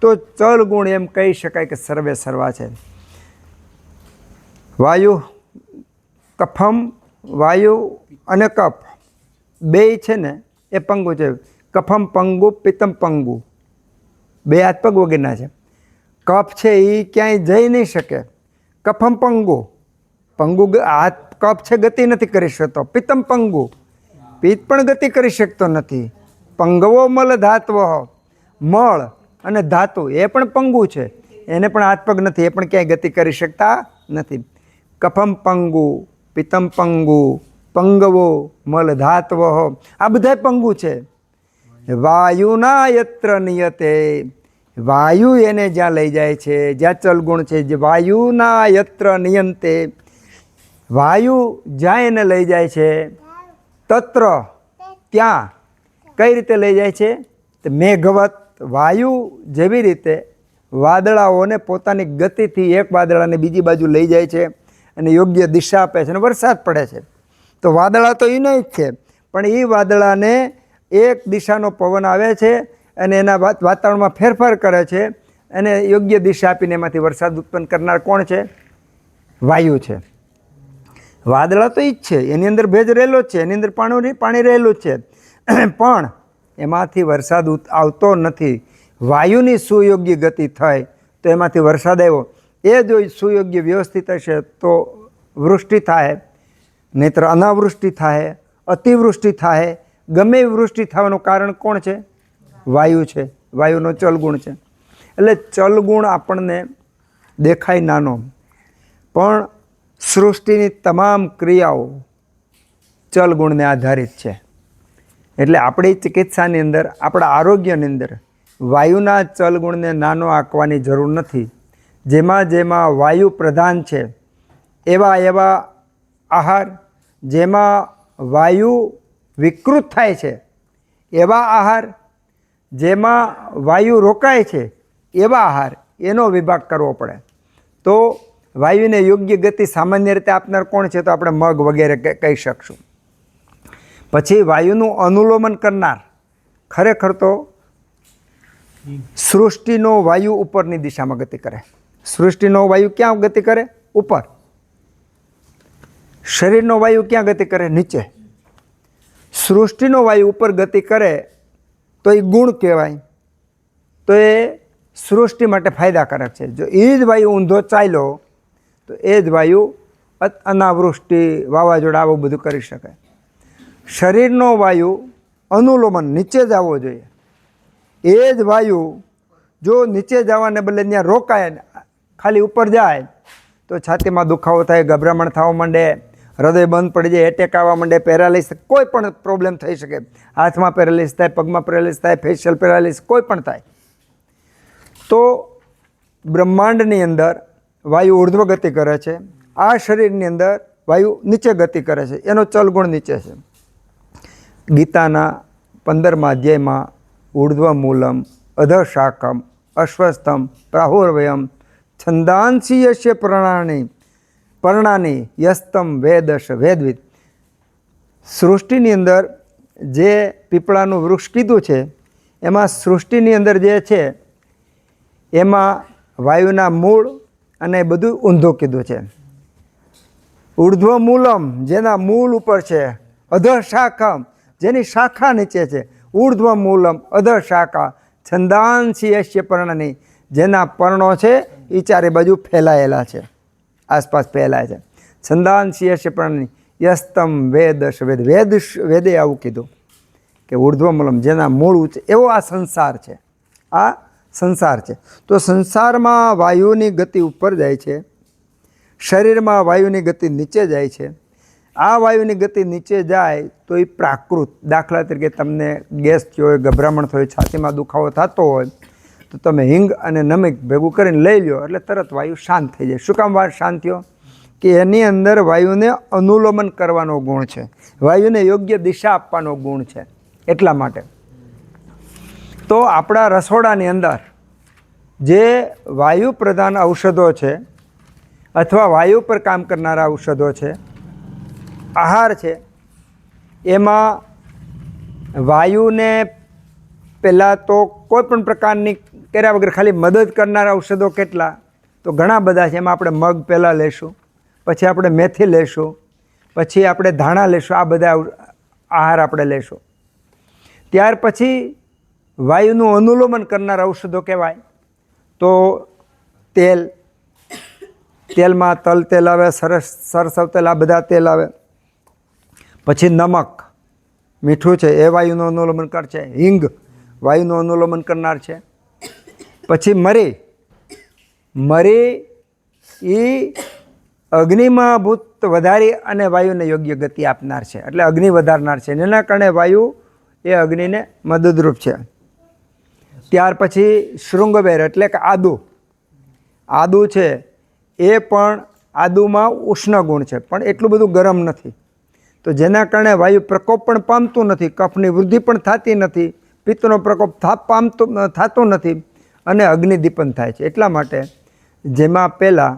તો ચલગુણ એમ કહી શકાય કે સર્વે સર્વા છે. વાયુ, કફમ, વાયુ અને કફ બેય છે ને એ પંગુ છે. કફમ પંગુ, પિત્તમ પંગુ, બે હાથ પગ વગેરેના છે. કફ છે એ ક્યાંય જઈ નહીં શકે. કફમ પંગુ, પંગુ હાથ કફ છે ગતિ નથી કરી શકતો. પિત્તમ પંગુ, પિત્ત પણ ગતિ કરી શકતો નથી. પંગવો મલ ધાત્વ, મળ અને ધાતુ એ પણ પંગુ છે, એને પણ હાથ પગ નથી, એ પણ ક્યાંય ગતિ કરી શકતા નથી. કફમ પંગુ, પિત્તમ પંગુ, પંગવો મલ ધાત્વ, આ બધા પંગુ છે. વાયુના યત્ર નિયતે, વાયુ એને જ્યાં લઈ જાય છે, જ્યાં ચલગુણ છે, જે વાયુના યત્ર નિયંતે, વાયુ જ્યાં એને લઈ જાય છે, તત્ર ત્યાં કઈ રીતે લઈ જાય છે? તો મેઘવત, વાયુ જેવી રીતે વાદળાઓને પોતાની ગતિથી એક વાદળાને બીજી બાજુ લઈ જાય છે અને યોગ્ય દિશા આપે છે અને વરસાદ પડે છે. તો વાદળા તો એના જ છે, પણ એ વાદળાને એક દિશાનો પવન આવે છે અને એના વાતાવરણમાં ફેરફાર કરે છે અને યોગ્ય દિશા આપીને એમાંથી વરસાદ ઉત્પન્ન કરનાર કોણ છે? વાયુ છે. વાદળા તો એ જ છે, એની અંદર ભેજ રહેલો જ છે, એની અંદર પાણી રહેલું જ છે, પણ એમાંથી વરસાદ આવતો નથી. વાયુની સુયોગ્ય ગતિ થાય તો એમાંથી વરસાદ આવ્યો. એ જો સુયોગ્ય વ્યવસ્થિત હશે તો વૃષ્ટિ થાય, નહીંતર અનાવૃષ્ટિ થાય, અતિવૃષ્ટિ થાય. ગમે એવી વૃષ્ટિ થવાનું કારણ કોણ છે? વાયુ છે, વાયુનો ચલગુણ છે. એટલે ચલગુણ આપણને દેખાય નાનો, પણ સૃષ્ટિની તમામ ક્રિયાઓ ચલગુણને આધારિત છે. એટલે આપણી ચિકિત્સાની અંદર, આપણા આરોગ્યની અંદર વાયુના ચલગુણને નાનો આંકવાની જરૂર નથી. જેમાં જેમાં વાયુ પ્રધાન છે એવા એવા આહાર, જેમાં વાયુ વિકૃત થાય છે એવા આહાર, જેમાં વાયુ રોકાય છે એવા આહાર, એનો વિભાગ કરવો પડે. તો વાયુને યોગ્ય ગતિ સામાન્ય રીતે આપનાર કોણ છે? તો આપણે મગ વગેરે કહી શકશું. પછી વાયુનું અનુલોમન કરનાર ખરેખર તો સૃષ્ટિનો વાયુ ઉપરની દિશામાં ગતિ કરે. સૃષ્ટિનો વાયુ ક્યાં ગતિ કરે? ઉપર. શરીરનો વાયુ ક્યાં ગતિ કરે? નીચે. સૃષ્ટિનો વાયુ ઉપર ગતિ કરે તો એ ગુણ કહેવાય, તો એ સૃષ્ટિ માટે ફાયદાકારક છે. જો એ જ વાયુ ઊંધો ચાલ્યો તો એ જ વાયુ અનાવૃષ્ટિ, વાવાઝોડા આવું બધું કરી શકે. શરીરનો વાયુ અનુલોમન નીચે જ આવવો જોઈએ. એ જ વાયુ જો નીચે જવાને બદલે ત્યાં રોકાય, ખાલી ઉપર જાય તો છાતીમાં દુખાવો થાય, ગભરામણ થવા માંડે, હૃદય બંધ પડી જાય, એટેક આવવા માંડે, પેરાલિસ, કોઈ પણ પ્રોબ્લેમ થઈ શકે. હાથમાં પેરાલિસ થાય, પગમાં પેરાલિસ થાય, ફેશિયલ પેરાલિસ, કોઈ પણ થાય. તો બ્રહ્માંડની અંદર વાયુ ઉર્ધ્વ ગતિ કરે છે, આ શરીરની અંદર વાયુ નીચે ગતિ કરે છે, એનો ચલગુણ નીચે છે. ગીતાના 15મા અધ્યાયમાં ઉર્ધ્વ મૂલમ, અધ શાકમ, અશ્વસ્થમ, પ્રાહુર્વયમ, છંદાંસી યસ્ય પર્ણાની યસ્તમ વેદશ વેદવિદ. સૃષ્ટિની અંદર જે પીપળાનું વૃક્ષ કીધું છે એમાં સૃષ્ટિની અંદર જે છે એમાં વાયુના મૂળ અને બધું ઊંધું કીધું છે. ઉર્ધ્વ મૂલમ જેના મૂળ ઉપર છે, અધ શાખમ જેની શાખા નીચે છે, ઉર્ધ્વ મૂલમ અધ શાખા, છંદાંસી યસ્ય પર્ણની જેના પર્ણો છે એ ચારે બાજુ ફેલાયેલા છે, આસપાસ ફેલાય છે. છંદાંસી યસ્ય પર્ણની યસ્તમ વેદશ વેદે આવું કીધું કે ઉર્ધ્વ મૂલમ જેના મૂળ ઊંચે, એવો આ સંસાર છે. આ સંસાર છે. તો સંસારમાં વાયુની ગતિ ઉપર જાય છે, શરીરમાં વાયુની ગતિ નીચે જાય છે. આ વાયુની ગતિ નીચે જાય તો એ પ્રાકૃત, દાખલા તરીકે તમને ગેસ થયો હોય, ગભરામણ થયો હોય, છાતીમાં દુખાવો થતો હોય તો તમે હિંગ અને નમક ભેગું કરીને લઈ લો એટલે તરત વાયુ શાંત થઈ જાય. શું કામ વાર શાંત થયો? કે એની અંદર વાયુને અનુલોમન કરવાનો ગુણ છે, વાયુને યોગ્ય દિશા આપવાનો ગુણ છે, એટલા માટે. તો આપણા રસોડાની અંદર જે વાયુ પ્રધાન ઔષધો છે અથવા વાયુ પર કામ કરનારા ઔષધો છે, આહાર છે, એમાં વાયુને પહેલાં તો કોઈ પણ પ્રકારની કર્યા વગર ખાલી મદદ કરનારા ઔષધો કેટલા? તો ઘણા બધા છે. એમાં આપણે મગ પહેલાં લેશું, પછી આપણે મેથી લેશું, પછી આપણે ધાણા લેશું, આ બધા આહાર આપણે લેશું. ત્યાર પછી વાયુનું અનુલોમન કરનાર ઔષધો કહેવાય તો તેલમાં તલ તેલ આવે, સરસવ તેલ, આ બધા તેલ આવે. પછી નમક, મીઠું છે એ વાયુનું અનુલોમન કરશે. હિંગ વાયુનું અનુલોમન કરનાર છે. પછી મરી એ અગ્નિમાં ભૂત વધારી અને વાયુને યોગ્ય ગતિ આપનાર છે, એટલે અગ્નિ વધારનાર છે. એના કારણે વાયુ એ અગ્નિને મદદરૂપ છે. ત્યાર પછી શૃંગવેર એટલે કે આદુ છે એ પણ આદુમાં ઉષ્ણ ગુણ છે, પણ એટલું બધું ગરમ નથી. તો જેના કારણે વાયુ પ્રકોપ પણ પામતું નથી, કફની વૃદ્ધિ પણ થતી નથી, પિત્તનો પ્રકોપ થતો નથી અને અગ્નિદીપન થાય છે. એટલા માટે જેમાં પહેલાં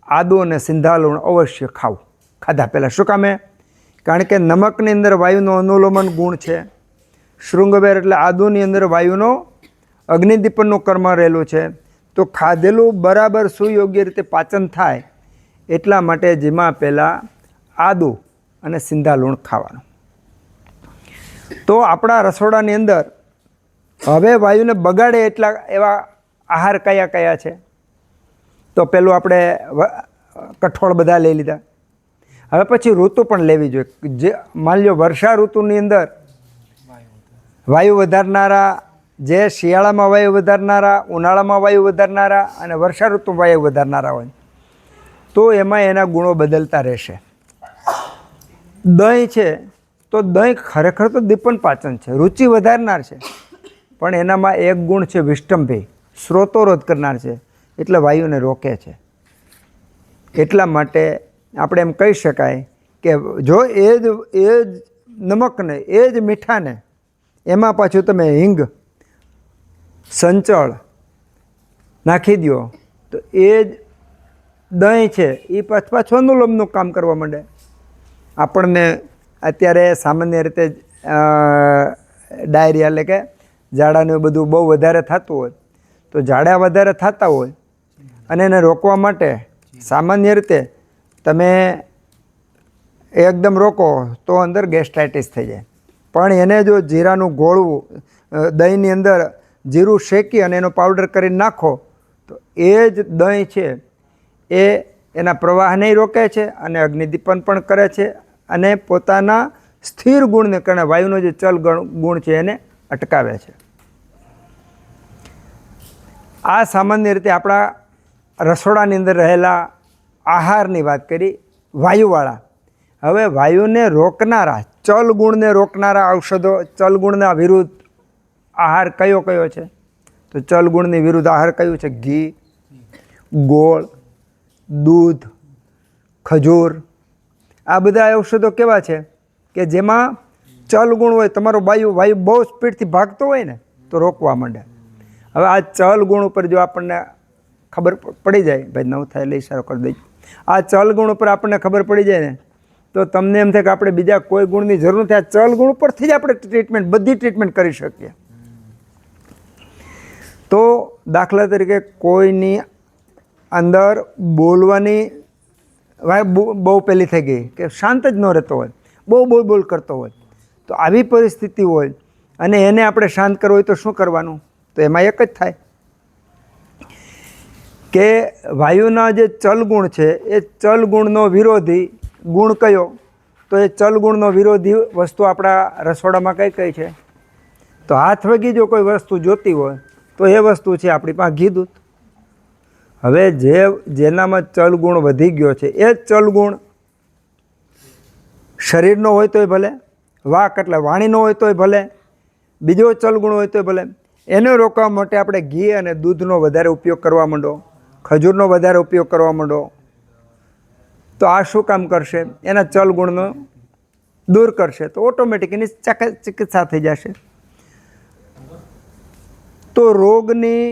આદુ અને સિંધાલુણ અવશ્ય ખાધા પહેલાં. શું કામે? કારણ કે નમકની અંદર વાયુનો અનુલોમન ગુણ છે. શૃંગવેર એટલે આદુની અંદર વાયુનો અગ્નિદીપનનું કર્મ રહેલું છે. તો ખાધેલું બરાબર સુયોગ્ય રીતે પાચન થાય એટલા માટે જેમાં પહેલાં આદુ અને સિંધાલુણ ખાવાનું. તો આપણા રસોડાની અંદર હવે વાયુને બગાડે એટલા એવા આહાર કયા કયા છે? તો પેલું આપણે કઠોળ બધા લઈ લીધા. હવે પછી ઋતુ પણ લેવી જોઈએ. જે માની લો વર્ષા ઋતુની અંદર વાયુ વધારનારા, જે શિયાળામાં વાયુ વધારનારા, ઉનાળામાં વાયુ વધારનારા અને વર્ષા ઋતુમાં વાયુ વધારનારા હોય તો એમાં એના ગુણો બદલતા રહેશે. દહીં છે તો દહીં ખરેખર તો દીપન પાચન છે, રુચિ વધારનાર છે, પણ એનામાં એક ગુણ છે વિષ્ટંભી, સ્રોતોરોધ કરનાર છે, એટલે વાયુને રોકે છે. એટલા માટે આપણે એમ કહી શકાય કે જો એ જ નમકને, એ જ મીઠાને એમાં પાછું તમે હિંગ, સંચળ નાખી દો તો એ જ દહીં છે એ પાછું અનુલોમનું કામ કરવા માંડે. આપણને અત્યારે સામાન્ય રીતે ડાયરિયા એટલે કે ઝાડાનું બધું બહુ વધારે થતું હોય તો ઝાડા વધારે થતા હોય અને એને રોકવા માટે સામાન્ય રીતે તમે એકદમ રોકો તો અંદર ગેસ્ટ્રાઇટિસ થઈ જાય. પણ એને જો જીરાનું ગોળવું દહીંની અંદર જીરું શેકી અને એનો પાવડર કરીને નાખો તો એ જ દહીં છે એ એના પ્રવાહને રોકે છે અને અગ્નિદીપન પણ કરે છે અને પોતાના સ્થિર ગુણને કારણે વાયુનો જે ચલ ગુણ છે એને અટકાવે છે. આ સામાન્ય રીતે આપણા રસોડાની અંદર રહેલા આહારની વાત કરી વાયુવાળા. હવે વાયુને રોકનારા, ચલ ગુણને રોકનારા ઔષધો, ચલ ગુણના વિરુદ્ધ આહાર કયો છે? તો ચલ ગુણની વિરુદ્ધ આહાર કયું છે? ઘી, ગોળ, દૂધ, ખજૂર, આ બધા ઔષધો કેવા છે કે જેમાં ચલ ગુણ હોય. તમારો વાયુ બહુ સ્પીડથી ભાગતો હોય ને તો રોકવા માંડે. હવે આ ચલ ગુણ ઉપર જો આપણને ખબર પડી જાય, ભાઈ 9 થાય લઈ સારો કરી દઈએ, આ ચલ ગુણ ઉપર આપણને ખબર પડી જાય ને તો તમને એમ થાય કે આપણે બીજા કોઈ ગુણની જરૂર નથી, આ ચલ ગુણ ઉપરથી જ આપણે બધી ટ્રીટમેન્ટ કરી શકીએ. તો દાખલા તરીકે કોઈની અંદર બોલવાની બહુ પેલી થઈ ગઈ કે શાંત જ ન રહેતો હોય, બહુ બોલ કરતો હોય, તો આવી પરિસ્થિતિ હોય અને એને આપણે શાંત કરવો હોય તો શું કરવાનું? તો એમાં એક જ થાય કે વાયુના જે ચલ ગુણ છે એ ચલ ગુણનો વિરોધી ગુણ કયો? તો એ ચલ ગુણનો વિરોધી વસ્તુ આપણા રસોડામાં કઈ છે? તો હાથ વગી જો કોઈ વસ્તુ જોતી હોય તો એ વસ્તુ છે આપણી પાસે ઘી દૂધ. હવે જેનામાં ચલ ગુણ વધી ગયો છે એ ચલ ગુણ શરીરનો હોય તોય ભલે, વાક એટલે વાણીનો હોય તોય ભલે, બીજો ચલ ગુણ હોય તોય ભલે, એને રોકવા માટે આપણે ઘી અને દૂધનો વધારે ઉપયોગ કરવા માંડો, ખજૂરનો વધારે ઉપયોગ કરવા માંડો તો આ શું કામ કરશે? એના ચલ ગુણનો દૂર કરશે, તો ઓટોમેટિક એની ચિકિત્સા થઈ જશે. તો રોગની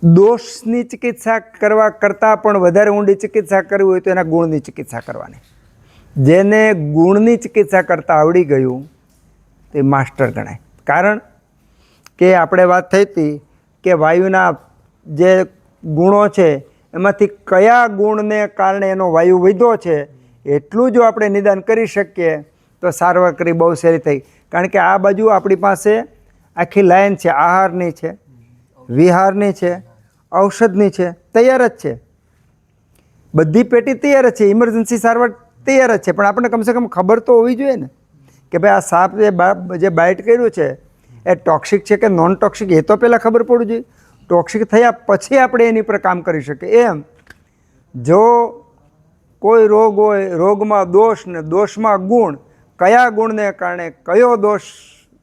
દોષની ચિકિત્સા કરવા કરતાં પણ વધારે ઊંડી ચિકિત્સા કરવી હોય તો એના ગુણની ચિકિત્સા કરવાની. જેને ગુણની ચિકિત્સા કરતાં આવડી ગયું તે માસ્ટર ગણાય. કારણ કે આપણે વાત થઈ હતી કે વાયુના જે ગુણો છે એમાંથી કયા ગુણને કારણે એનો વાયુ વધ્યો છે એટલું જો આપણે નિદાન કરી શકીએ તો સારવાર કરી બહુ સારી થઈ. કારણ કે આ બાજુ આપણી પાસે આખી લાઈન છે, આહારની છે, વિહારની છે, ઔષધની છે, તૈયાર જ છે. બધી પેટી તૈયાર જ છે, ઇમરજન્સી સારવાર તૈયાર જ છે. પણ આપણને કમસે કમ ખબર તો હોવી જોઈએ ને કે ભાઈ આ સાપ જે બાઇટ કર્યું છે એ ટોક્સિક છે કે નોન ટોક્સિક, એ તો પહેલાં ખબર પડવું જોઈએ. ટોક્સિક થયા પછી આપણે એની પર કામ કરી શકીએ. એમ જો કોઈ રોગ હોય, રોગમાં દોષ ને દોષમાં ગુણ, કયા ગુણને કારણે કયો દોષ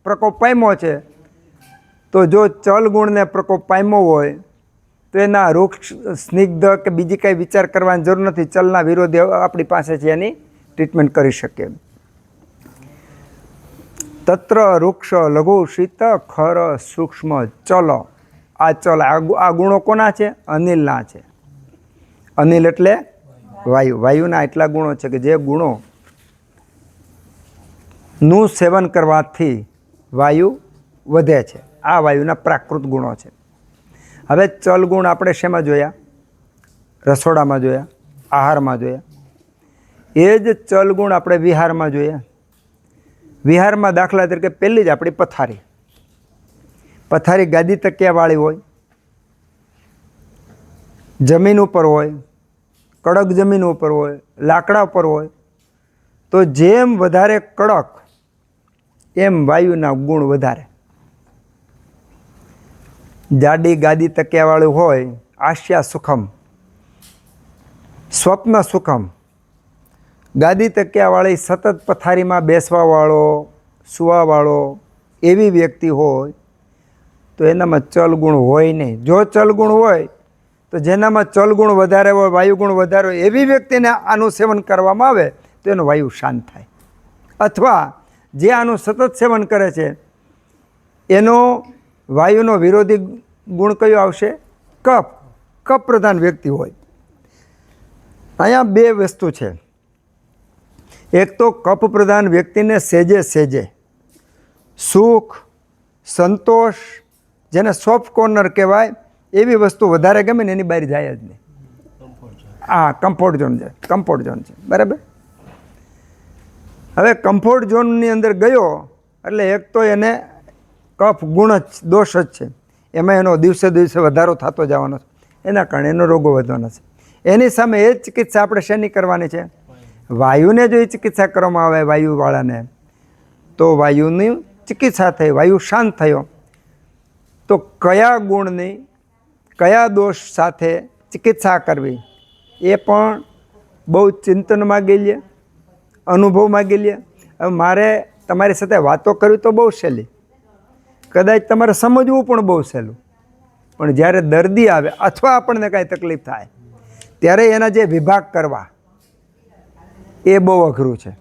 પ્રકોપ પામ્યો છે, તો જો ચલ ગુણને પ્રકોપ પામ્યો હોય તો એના વૃક્ષ સ્નિગ્ધ કે બીજી કાંઈ વિચાર કરવાની જરૂર નથી. ચલના વિરોધી આપણી પાસે છે, એની ટ્રીટમેન્ટ કરી શકીએ. તત્ર વૃક્ષ લઘુ શીત ખર સૂક્ષ્મ ચલ. આ ચલ આ ગુણો કોના છે? અનિલના છે. અનિલ એટલે વાયુ. વાયુના એટલા ગુણો છે કે જે ગુણોનું સેવન કરવાથી વાયુ વધે છે. આ વાયુના પ્રાકૃત ગુણો છે. હવે ચલ ગુણ આપણે શેમાં જોયા? રસોડામાં જોયા, આહારમાં જોયા. એ જ ચલ ગુણ આપણે વિહારમાં જોયા. વિહારમાં દાખલા તરીકે પહેલી જ આપણી પથારી. પથારી ગાદી તકિયાવાળી હોય, જમીન ઉપર હોય, કડક જમીન ઉપર હોય, લાકડા ઉપર હોય, તો જેમ વધારે કડક એમ વાયુના ગુણ વધારે. જાડી ગાદી તકિયાવાળું હોય, આશ્યા સુખમ, સ્વપ્ન સુખમ. ગાદી તકિયાવાળી સતત પથારીમાં બેસવાવાળો, સૂવાવાળો એવી વ્યક્તિ હોય તો એનામાં ચલગુણ હોય નહીં. જો ચલગુણ હોય તો જેનામાં ચલગુણ વધારે હોય, વાયુગુણ વધારે હોય એવી વ્યક્તિને આનું સેવન કરવામાં આવે તો એનો વાયુ શાંત થાય. અથવા જે આનું સતત સેવન કરે છે એનો વાયુનો વિરોધી ગુણ કયો આવશે? કફ. કફ પ્રધાન વ્યક્તિ હોય. અહીંયા બે વસ્તુ છે. એક તો કફ પ્રધાન વ્યક્તિને સેજે સેજે સુખ, સંતોષ, જેને સોફ્ટ કોર્નર કહેવાય એવી વસ્તુ વધારે ગમે ને એની બહાર જાય જ નહીં. હા, કમ્ફર્ટ ઝોન છે. કમ્ફર્ટ ઝોન છે, બરાબર. હવે કમ્ફર્ટ ઝોનની અંદર ગયો એટલે એક તો એને કફ ગુણ જ દોષ જ છે, એમાં એનો દિવસે દિવસે વધારો થતો જવાનો છે, એના કારણે એનો રોગો વધવાના છે. એની સામે એ જ ચિકિત્સા આપણે શેની કરવાની છે? વાયુને જો એ ચિકિત્સા કરવામાં આવે વાયુવાળાને તો વાયુની ચિકિત્સા થઈ, વાયુ શાંત થયો, તો કયા ગુણની કયા દોષ સાથે ચિકિત્સા કરવી એ પણ બહુ ચિંતન માગી લે, અનુભવ માગી લે. હવે મારે તમારી સાથે વાતો કરવી તો બહુ સહેલી, કદાચ તમારે સમજવું પણ બહુ સહેલું, પણ જ્યારે દર્દી આવે અથવા આપણને કાંઈ તકલીફ થાય ત્યારે એના જે વિભાગ કરવા એ બહુ અઘરું છે.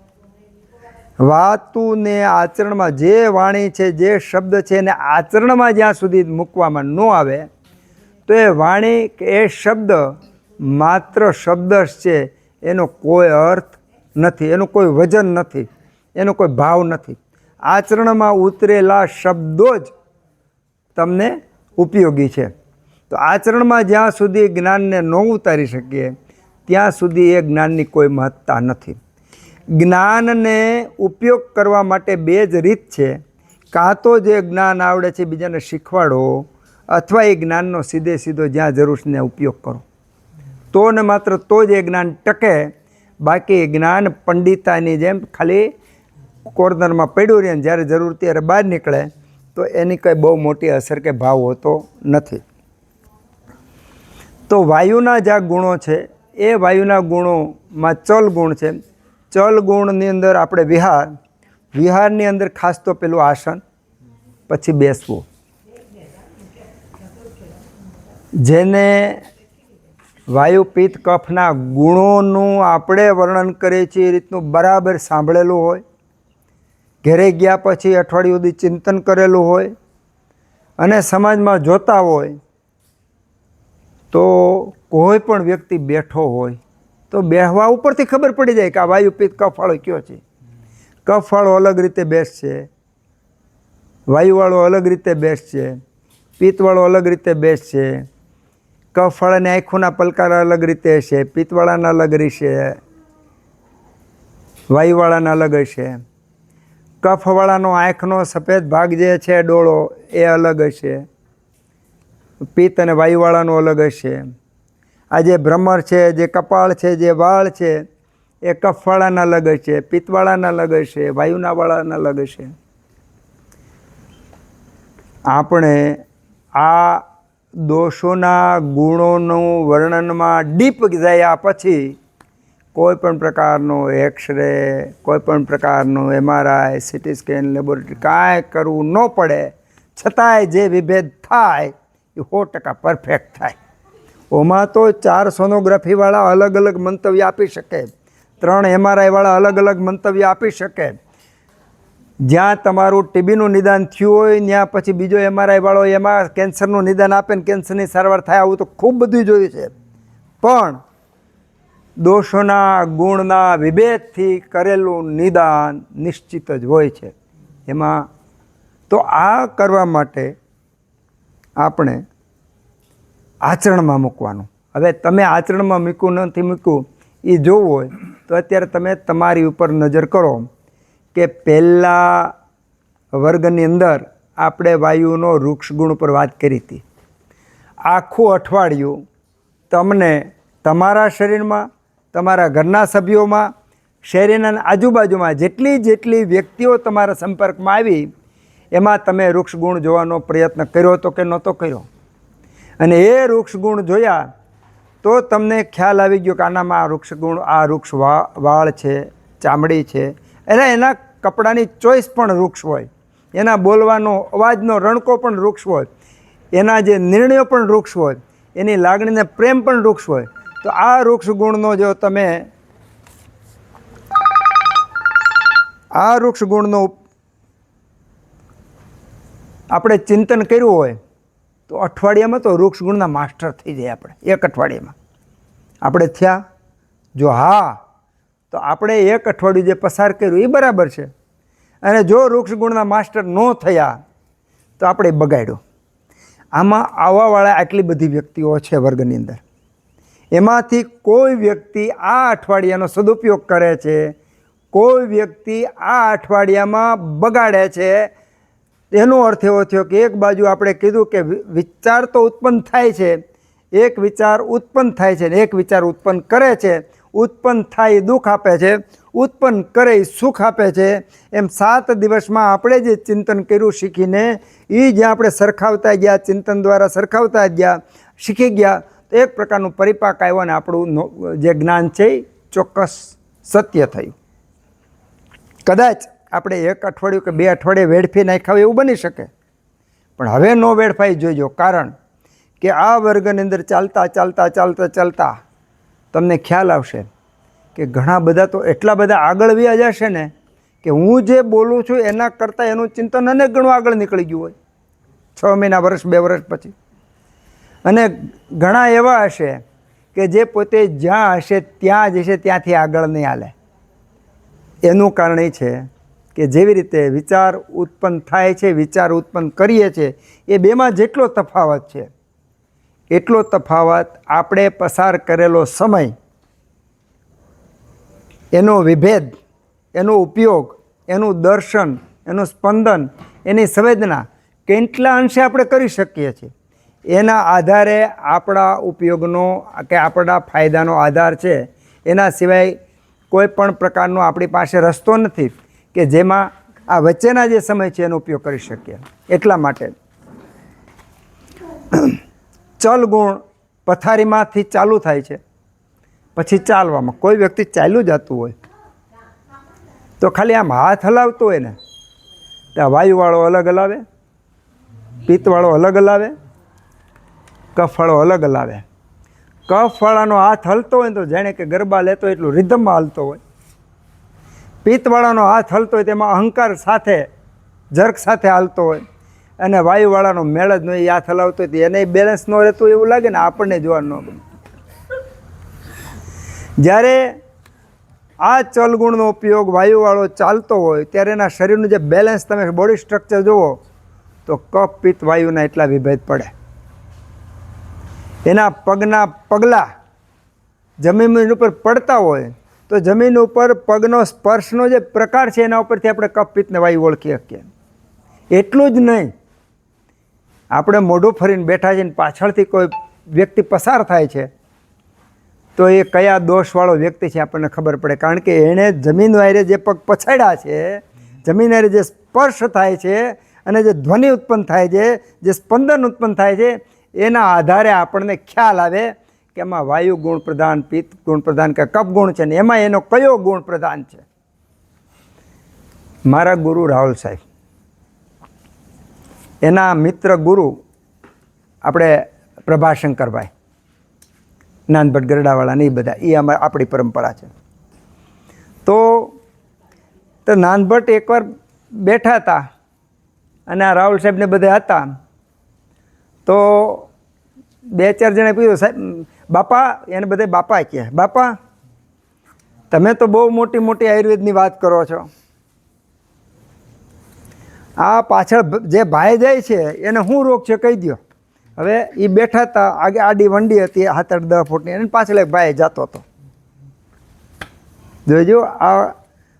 વાતુને આચરણમાં જે વાણી છે, જે શબ્દ છે એને આચરણમાં જ્યાં સુધી મૂકવામાં ન આવે તો એ વાણી કે એ શબ્દ માત્ર શબ્દ જ છે, એનો કોઈ અર્થ નથી, એનું કોઈ વજન નથી, એનો કોઈ ભાવ નથી. આચરણમાં ઉતરેલા શબ્દો જ તમને ઉપયોગી છે. તો આચરણમાં જ્યાં સુધી જ્ઞાનને ન ઉતારી શકીએ ત્યાં સુધી એ જ્ઞાનની કોઈ મહત્તા નથી. જ્ઞાનને ઉપયોગ કરવા માટે બે જ રીત છે. કાં તો જે જ્ઞાન આવડે છે બીજાને શીખવાડો, અથવા એ જ્ઞાનનો સીધે સીધો જ્યાં જરૂર છે ત્યાં ઉપયોગ કરો. તો ને માત્ર તો જ એ જ્ઞાન ટકે. બાકી જ્ઞાન પંડિતાની જેમ ખાલી કોર્નરમાં પડ્યું રહે, જ્યારે જરૂર ત્યારે બહાર નીકળે તો એની કંઈ બહુ મોટી અસર કે ભાવ હોતો નથી. તો વાયુના જે ગુણો છે એ વાયુના ગુણોમાં ચલ ગુણ છે. ચલ ગુણની અંદર આપણે વિહારની અંદર ખાસ તો પેલું આસન, પછી બેસવું. જેને વાયુ પિત્ત કફના ગુણોનું આપણે વર્ણન કરીએ છીએ એ રીતનું બરાબર સાંભળેલું હોય, ઘરે ગયા પછી અઠવાડિયું સુધી ચિંતન કરેલું હોય અને સમાજમાં જોતા હોય તો કોઈ પણ વ્યક્તિ બેઠો હોય તો બેહવા ઉપરથી ખબર પડી જાય કે આ વાયુ પિત્ત કફવાળો કયો છે. કફવાળો અલગ રીતે બેસશે, વાયુવાળો અલગ રીતે બેસશે, પિત્તવાળો અલગ રીતે બેસશે. કફવાળાની આંખોના પલકાર અલગ રીતે હશે, પિત્તવાળાના અલગ રહેશે, વાયુવાળાના અલગ હશે. કફવાળાનો આંખનો સફેદ ભાગ જે છે ડોળો એ અલગ હશે, પિત્ત અને વાયુવાળાનો અલગ હશે. આ જે ભ્રમર છે, જે કપાળ છે, જે વાળ છે એ કફવાળાના અલગ હશે, પિત્તવાળાના અલગ હશે, વાયુના વાળાના અલગ હશે. આપણે આ દોષોના ગુણોનું વર્ણનમાં ડીપ ગયા પછી કોઈ પણ પ્રકારનો એક્સરે, કોઈ પણ પ્રકારનો MRI, CT સ્કેન, લેબોરેટરી કાંઈ કરવું ન પડે. છતાંય જે વિભેદ થાય એ 100% પરફેક્ટ થાય. ઓમાં તો 4 સોનોગ્રાફીવાળા અલગ અલગ મંતવ્ય આપી શકે, 3 MRI વાળા અલગ અલગ મંતવ્ય આપી શકે. જ્યાં તમારું TBનું નિદાન થયું હોય ત્યાં પછી બીજો MRI વાળો એમાં કેન્સરનું નિદાન આપે ને કેન્સરની સારવાર થાય, આવું તો ખૂબ બધું જોયું છે. પણ દોષોના ગુણના વિભેદથી કરેલું નિદાન નિશ્ચિત જ હોય છે. એમાં તો આ કરવા માટે આપણે આચરણમાં મૂકવાનું. હવે તમે આચરણમાં મૂકવું નથી મૂકવું એ જોવું હોય તો અત્યારે તમે તમારી ઉપર નજર કરો કે પહેલાં વર્ગની અંદર આપણે વાયુનો વૃક્ષ ગુણ ઉપર વાત કરી હતી. આખું અઠવાડિયું તમને તમારા શરીરમાં, તમારા ઘરના સભ્યોમાં, શરીરના આજુબાજુમાં જેટલી વ્યક્તિઓ તમારા સંપર્કમાં આવી એમાં તમે વૃક્ષ ગુણ જોવાનો પ્રયત્ન કર્યો હતો કે નહોતો કર્યો? અને એ વૃક્ષ ગુણ જોયા તો તમને ખ્યાલ આવી ગયો કે આનામાં આ વૃક્ષ ગુણ, આ વૃક્ષ વાળ છે, ચામડી છે, એના કપડાની ચોઈસ પણ વૃક્ષ હોય, એના બોલવાનો અવાજનો રણકો પણ વૃક્ષ હોય, એના જે નિર્ણયો પણ વૃક્ષ હોય, એની લાગણીને પ્રેમ પણ વૃક્ષ હોય. તો આ વૃક્ષ ગુણનો જો તમે આ વૃક્ષ ગુણનું આપણે ચિંતન કર્યું હોય તો અઠવાડિયામાં તો વૃક્ષ ગુણના માસ્ટર થઈ જાય આપણે. એક અઠવાડિયામાં આપણે થયા? જો હા, તો આપણે એક અઠવાડિયું જે પસાર કર્યું એ બરાબર છે. અને જો વૃક્ષ ગુણના માસ્ટર ન થયા તો આપણે બગાડ્યું. આમાં આવવાવાળા આટલી બધી વ્યક્તિઓ છે વર્ગની અંદર, એમાંથી કોઈ વ્યક્તિ આ અઠવાડિયાનો સદુપયોગ કરે છે, કોઈ વ્યક્તિ આ અઠવાડિયામાં બગાડે છે. એનો અર્થ એવો થયો કે એક બાજુ આપણે કીધું કે વિચાર તો ઉત્પન્ન થાય છે, એક વિચાર ઉત્પન્ન થાય છે ને એક વિચાર ઉત્પન્ન કરે છે. ઉત્પન્ન થાય એ દુઃખ આપે છે, ઉત્પન્ન કરે એ સુખ આપે છે. એમ 7 દિવસમાં આપણે જે ચિંતન કર્યું શીખીને એ જ્યાં આપણે સરખાવતા ગયા, ચિંતન દ્વારા સરખાવતા ગયા, શીખી ગયા, તો એક પ્રકારનું પરિપાક આવ્યો અને આપણું જે જ્ઞાન છે એ ચોક્કસ સત્ય થયું. કદાચ આપણે 1 અઠવાડિયું કે 2 અઠવાડિયે વેડફી નાખ્યા એવું બની શકે, પણ હવે ન વેડફાઈ જોઈજો. કારણ કે આ વર્ગની અંદર ચાલતા તમને ખ્યાલ આવશે કે ઘણા બધા તો એટલા બધા આગળ વ્યા જશે ને કે હું જે બોલું છું એના કરતાં એનું ચિંતન અનેક ગણું આગળ નીકળી ગયું હોય 6 મહિના, વર્ષ, 2 વર્ષ પછી. અને ઘણા એવા હશે કે જે પોતે જ્યાં હશે ત્યાં જ હશે, ત્યાંથી આગળ નહીં હાલે. એનું કારણ એ છે કે જેવી રીતે વિચાર ઉત્પન્ન થાય છે, વિચાર ઉત્પન્ન કરીએ છીએ, એ બેમાં જેટલો તફાવત છે એટલો તફાવત આપણે પસાર કરેલો સમય, એનો વિભેદ, એનો ઉપયોગ, એનું દર્શન, એનું સ્પંદન, એની સંવેદના કેટલા અંશે આપણે કરી શકીએ છીએ એના આધારે આપણા ઉપયોગનો કે આપણા ફાયદાનો આધાર છે. એના સિવાય કોઈ પણ પ્રકારનો આપણી પાસે રસ્તો નથી કે જેમાં આ વચ્ચેના જે સમય છે એનો ઉપયોગ કરી શકીએ. એટલા માટે ચલ ગુણ પથારીમાંથી ચાલુ થાય છે, પછી ચાલવામાં કોઈ વ્યક્તિ ચાલ્યું જતું હોય તો ખાલી આમ હાથ હલાવતો હોય ને ત્યાં વાયુવાળો અલગ હલાવે, પિત્તવાળો અલગ હલાવે, કફવાળો અલગ હલાવે. કફવાળાનો હાથ હલતો હોય ને તો જાણે કે ગરબા લેતો હોય એટલું રિધમમાં હલતો હોય. પિત્તવાળાનો હાથ હલતો હોય તેમાં અહંકાર સાથે, જર્ક સાથે હાલતો હોય. અને વાયુવાળાનો મેળ જ નહીં, હાથ હલાવતો હોય એને બેલેન્સ ન રહેતું એવું લાગે ને, આપણને જોવા ન ગમે. જ્યારે આ ચલગુણનો ઉપયોગ વાયુવાળો ચાલતો હોય ત્યારે એના શરીરનું જે બેલેન્સ, તમે બોડી સ્ટ્રક્ચર જુઓ તો કફ પિત્ત વાયુના એટલા વિભેદ પડે. એના પગના પગલાં જમીન ઉપર પડતા હોય તો જમીન ઉપર પગનો સ્પર્શનો જે પ્રકાર છે એના ઉપરથી આપણે કફ પિત્તને વાયુ ઓળખી શકીએ. એટલું જ નહીં, આપણે મોઢું ફરીને બેઠા છીએ ને પાછળથી કોઈ વ્યક્તિ પસાર થાય છે તો એ કયા દોષવાળો વ્યક્તિ છે આપણને ખબર પડે, કારણ કે એણે જમીન વાયરે જે પગ પછાડ્યા છે, જમીન વાયરે જે સ્પર્શ થાય છે અને જે ધ્વનિ ઉત્પન્ન થાય છે, જે સ્પંદન ઉત્પન્ન થાય છે, એના આધારે આપણને ખ્યાલ આવે કે એમાં વાયુ ગુણ પ્રધાન, પિત્ત ગુણ પ્રધાન કે કફ ગુણ છે ને એમાં એનો કયો ગુણ પ્રધાન છે. મારા ગુરુ રાહુલ સાહેબ, એના મિત્ર ગુરુ આપણે પ્રભાશંકરભાઈ નાનભટ્ટ ગરડાવાળા ને એ બધા, એ આપણી પરંપરા છે. તો નાનભટ્ટ એકવાર બેઠા હતા અને આ રાહુલ સાહેબને બધા હતા તો 2-4 જણે પૂછ્યું, સાહેબ બાપા, એને બધા બાપા કહે, બાપા તમે તો બહુ મોટી મોટી આયુર્વેદની વાત કરો છો, આ પાછળ જે ભાઈ જાય છે એને શું રોગ છે કહી દો. હવે એ બેઠા હતા, આગે આડી વંડી હતી 7-8-10 ફૂટની, અને પાછળ એક ભાઈ જતો હતો. જોઈજો, આ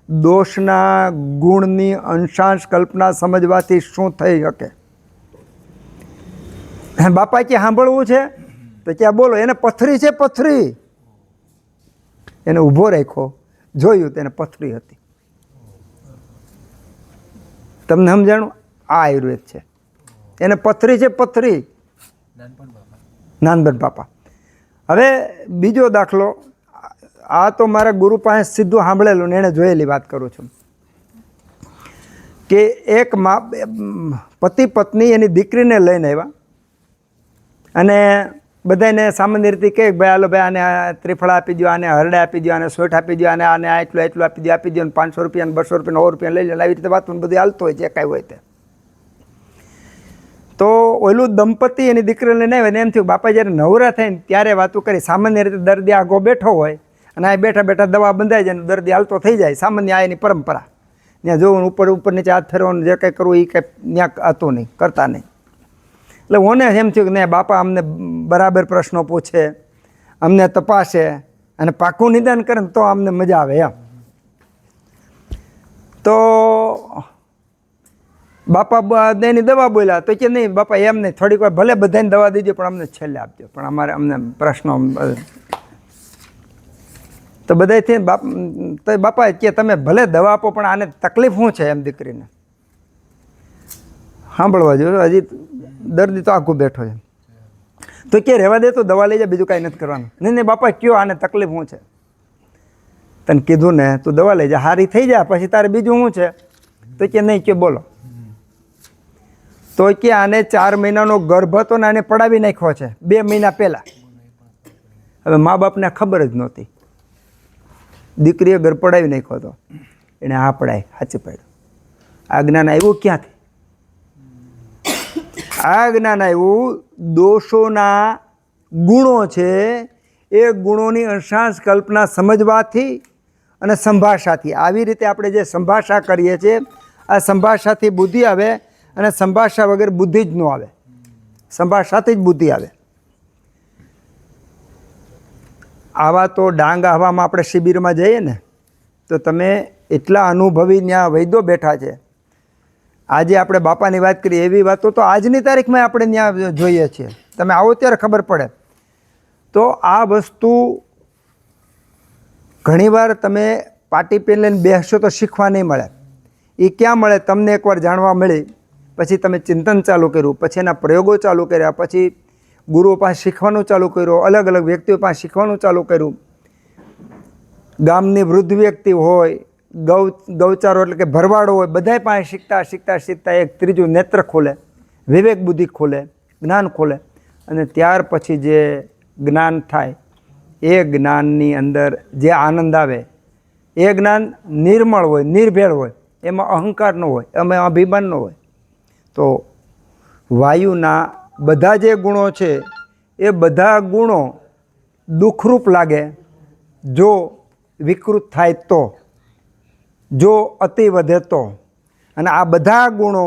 દોષના ગુણની અંશાંશ કલ્પના સમજવાથી શું થઈ શકે. બાપા કે સાંભળવું છે તો ક્યાં બોલો, એને પથરી છે, પથરી. એને ઊભો રાખ્યો, જોયું તેને પથરી હતી. તમને સમજાણું? આ આયુર્વેદ છે. એને પથરી છે, પથરી. નાનભટ્ટ બાપા. હવે બીજો દાખલો, આ તો મારા ગુરુ પાસે સીધું સાંભળેલું ને એણે જોયેલી વાત કરું છું કે એક પતિ પત્ની એની દીકરીને લઈને આવ્યા અને બધાને સામાન્ય રીતે કહે ભાઈ હાલો ભાઈ આને ત્રિફળા આપી દો, આને હરડા આપી દો, આને સોઠ આપી દો, આને એટલું આપી દો, 500 રૂપિયા, 200 રૂપિયા, 100 રૂપિયા લઈ લે. આવી રીતે વાતું બધું હાલતું હોય, જે કાંઈ હોય તે. તો ઓલું દંપતી એની દીકરીને લઈને આવે ને એમ થયું બાપા જ્યારે નવરા થાય ને ત્યારે વાતું કરી. સામાન્ય રીતે દર્દી આગો બેઠો હોય અને આ બેઠા બેઠા દવા બંધાઈ જાય, દર્દી હાલતો થઈ જાય. સામાન્ય આ એની પરંપરા. ત્યાં જોવું, ઉપર નીચે હાથ ફેરવાનું, જે કંઈ કરવું એ કંઈ ત્યાં હતું નહીં, કરતા નહીં. એટલે મને એમ થયું કે નહીં, બાપા અમને બરાબર પ્રશ્નો પૂછે, અમને તપાસે અને પાકું નિદાન કરે ને તો અમને મજા આવે એમ. તો બાપા એની દવા બોલ્યા તો કે નહીં બાપા એમ નહીં, થોડીક વાર ભલે બધાને દવા દીધી પણ અમને છેલ્લે આપજો, પણ અમને પ્રશ્નો. તો બધાથી તો બાપા કે તમે ભલે દવા આપો પણ આને તકલીફ શું છે એમ દીકરીને સાંભળવા જોઈએ. હજી દર્દી તો આખું બેઠો છે. તો કે રહેવા દે, તો દવા લઈ જાય, બીજું કાંઈ નથી કરવાનું. નહીં નહીં બાપા કયો આને તકલીફ શું છે? તને કીધું ને તું દવા લઈ જા, સારી થઈ જાય પછી તારે બીજું શું છે? તો કે નહીં, કે બોલો. તો કે આને 4 મહિનાનો ગર્ભ હતો ને આને પડાવી નાખ્યો છે 2 મહિના પહેલાં. હવે મા બાપને ખબર જ નહોતી, દીકરીએ ઘર પડાવી નાખ્યો હતો. એણે આ પડાય સાચી પાડ્યું. આ જ્ઞાન આવ્યું ક્યાંથી? આ જ્ઞાન આવ્યું દોષોના ગુણો છે એ ગુણોની અંશાંશ કલ્પના સમજવાથી અને સંભાષાથી. આવી રીતે આપણે જે સંભાષા કરીએ છીએ, આ સંભાષાથી બુદ્ધિ આવે અને સંભાષા વગર બુદ્ધિ જ ન આવે. સંભાષાથી જ બુદ્ધિ આવે. આવા તો ડાંગ આવામાં આપણે શિબિરમાં જઈએ ને તો તમે એટલા અનુભવી ત્યાં વૈદ્યો બેઠા છે. આજે આપણે બાપાની વાત કરીએ એવી વાતો તો આજની તારીખમાં આપણે ત્યાં જોઈએ છીએ. તમે આવો ત્યારે ખબર પડે. તો આ વસ્તુ ઘણીવાર તમે પાટી પેન લઈને બેસશો તો શીખવા નહીં મળે. એ ક્યાં મળે? તમને એકવાર જાણવા મળી, પછી તમે ચિંતન ચાલુ કર્યું, પછી એના પ્રયોગો ચાલુ કર્યા, પછી ગુરુઓ પાસે શીખવાનું ચાલુ કર્યું, અલગ અલગ વ્યક્તિઓ પાસે શીખવાનું ચાલુ કર્યું. ગામની વૃદ્ધ વ્યક્તિ હોય, ગૌચારો એટલે કે ભરવાડો હોય, બધાય પાસે શીખતા એક ત્રીજું નેત્ર ખોલે, વિવેક બુદ્ધિ ખોલે, જ્ઞાન ખોલે. અને ત્યાર પછી જે જ્ઞાન થાય એ જ્ઞાનની અંદર જે આનંદ આવે એ જ્ઞાન નિર્મળ હોય, નિર્ભેળ હોય, એમાં અહંકાર ન હોય, એમાં અભિમાન ન હોય. તો વાયુના બધા જે ગુણો છે એ બધા ગુણો દુઃખરૂપ લાગે જો વિકૃત થાય તો, જો અતિ વધે તો. અને આ બધા ગુણો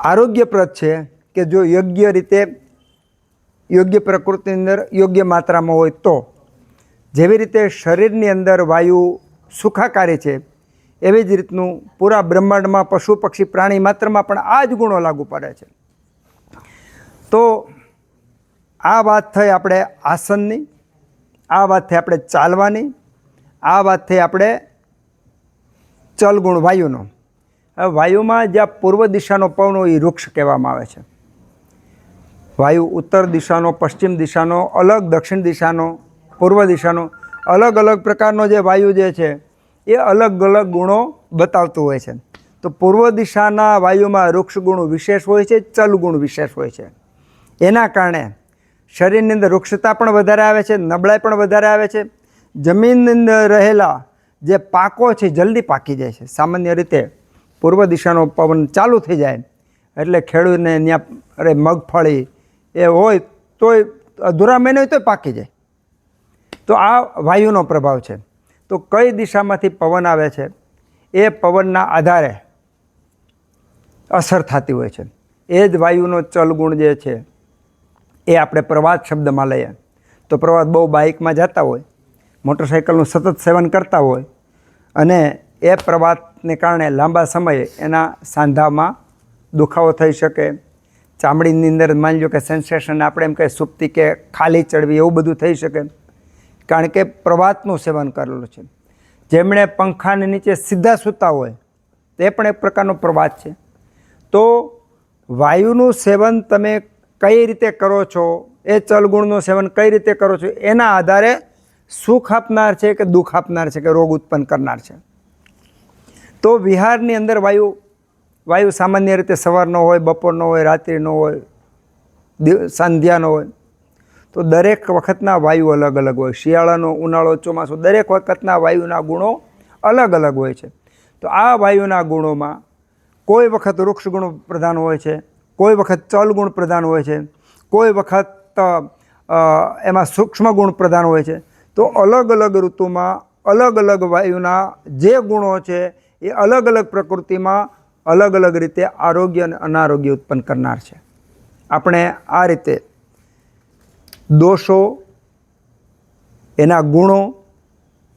આરોગ્યપ્રદ છે કે જો યોગ્ય રીતે યોગ્ય પ્રકૃતિની અંદર યોગ્ય માત્રામાં હોય તો. જેવી રીતે શરીરની અંદર વાયુ સુખાકારી છે, એવી જ રીતનું પૂરા બ્રહ્માંડમાં પશુ પક્ષી પ્રાણી માત્રમાં પણ આ જ ગુણો લાગુ પડે છે. તો આ વાત થઈ આપણે આસનની, આ વાત થઈ આપણે ચાલવાની, આ વાત થઈ આપણે ચલગુણ વાયુનો. હવે વાયુમાં જ્યાં પૂર્વ દિશાનો પવન હોય એ વૃક્ષ કહેવામાં આવે છે. વાયુ ઉત્તર દિશાનો, પશ્ચિમ દિશાનો, અલગ દક્ષિણ દિશાનો, પૂર્વ દિશાનો, અલગ અલગ પ્રકારનો જે વાયુ જે છે એ અલગ અલગ ગુણો બતાવતું હોય છે. તો પૂર્વ દિશાના વાયુમાં વૃક્ષ ગુણ વિશેષ હોય છે, ચલ ગુણ વિશેષ હોય છે. એના કારણે શરીરની અંદર વૃક્ષતા પણ વધારે આવે છે, નબળાઈ પણ વધારે આવે છે. જમીનની અંદર રહેલા જે પાકો છે જલ્દી પાકી જાય છે. સામાન્ય રીતે પૂર્વ દિશાનો પવન ચાલુ થઈ જાય એટલે ખેડૂતને ત્યાં મગફળી એ હોય તોય અધૂરા મહિને હોય તોય પાકી જાય. તો આ વાયુનો પ્રભાવ છે. તો કઈ દિશામાંથી પવન આવે છે એ પવનના આધારે અસર થતી હોય છે. એ જ વાયુનો ચલગુણ જે છે એ આપણે પ્રવાત શબ્દમાં લઈએ તો પ્રવાત બહુ બાઇકમાં જતા હોય, મોટરસાઇકલનું સતત સેવન કરતા હોય અને એ પ્રવાતને કારણે લાંબા સમયે એના સાંધામાં દુખાવો થઈ શકે, ચામડીની અંદર માની લો કે સેન્સેશન આપણે એમ કહે સુપ્તી કે ખાલી ચડવી એવું બધું થઈ શકે, કારણ કે પ્રવાતનું સેવન કરેલું છે. જેમણે પંખાની નીચે સીધા સૂતા હોય તે પણ એક પ્રકારનો પ્રવાત છે. તો વાયુનું સેવન તમે કઈ રીતે કરો છો, એ ચલગુણનું સેવન કઈ રીતે કરો છો એના આધારે સુખ આપનાર છે કે દુઃખ આપનાર છે કે રોગ ઉત્પન્ન કરનાર છે. તો વિહારની અંદર વાયુ સામાન્ય રીતે સવારનો હોય, બપોરનો હોય, રાત્રિનો હોય, સંધ્યાનો હોય. તો દરેક વખતના વાયુ અલગ અલગ હોય. શિયાળાનો, ઉનાળો, ચોમાસું દરેક વખતના વાયુના ગુણો અલગ અલગ હોય છે. તો આ વાયુના ગુણોમાં કોઈ વખત વૃક્ષ ગુણ પ્રધાન હોય છે, કોઈ વખત ચલ ગુણ પ્રધાન હોય છે, કોઈ વખત એમાં સૂક્ષ્મ ગુણ પ્રધાન હોય છે. તો અલગ અલગ ઋતુમાં અલગ અલગ વાયુના જે ગુણો છે એ અલગ અલગ પ્રકૃતિમાં અલગ અલગ રીતે આરોગ્ય અને અનારોગ્ય ઉત્પન્ન કરનાર છે. આપણે આ રીતે દોષો, એના ગુણો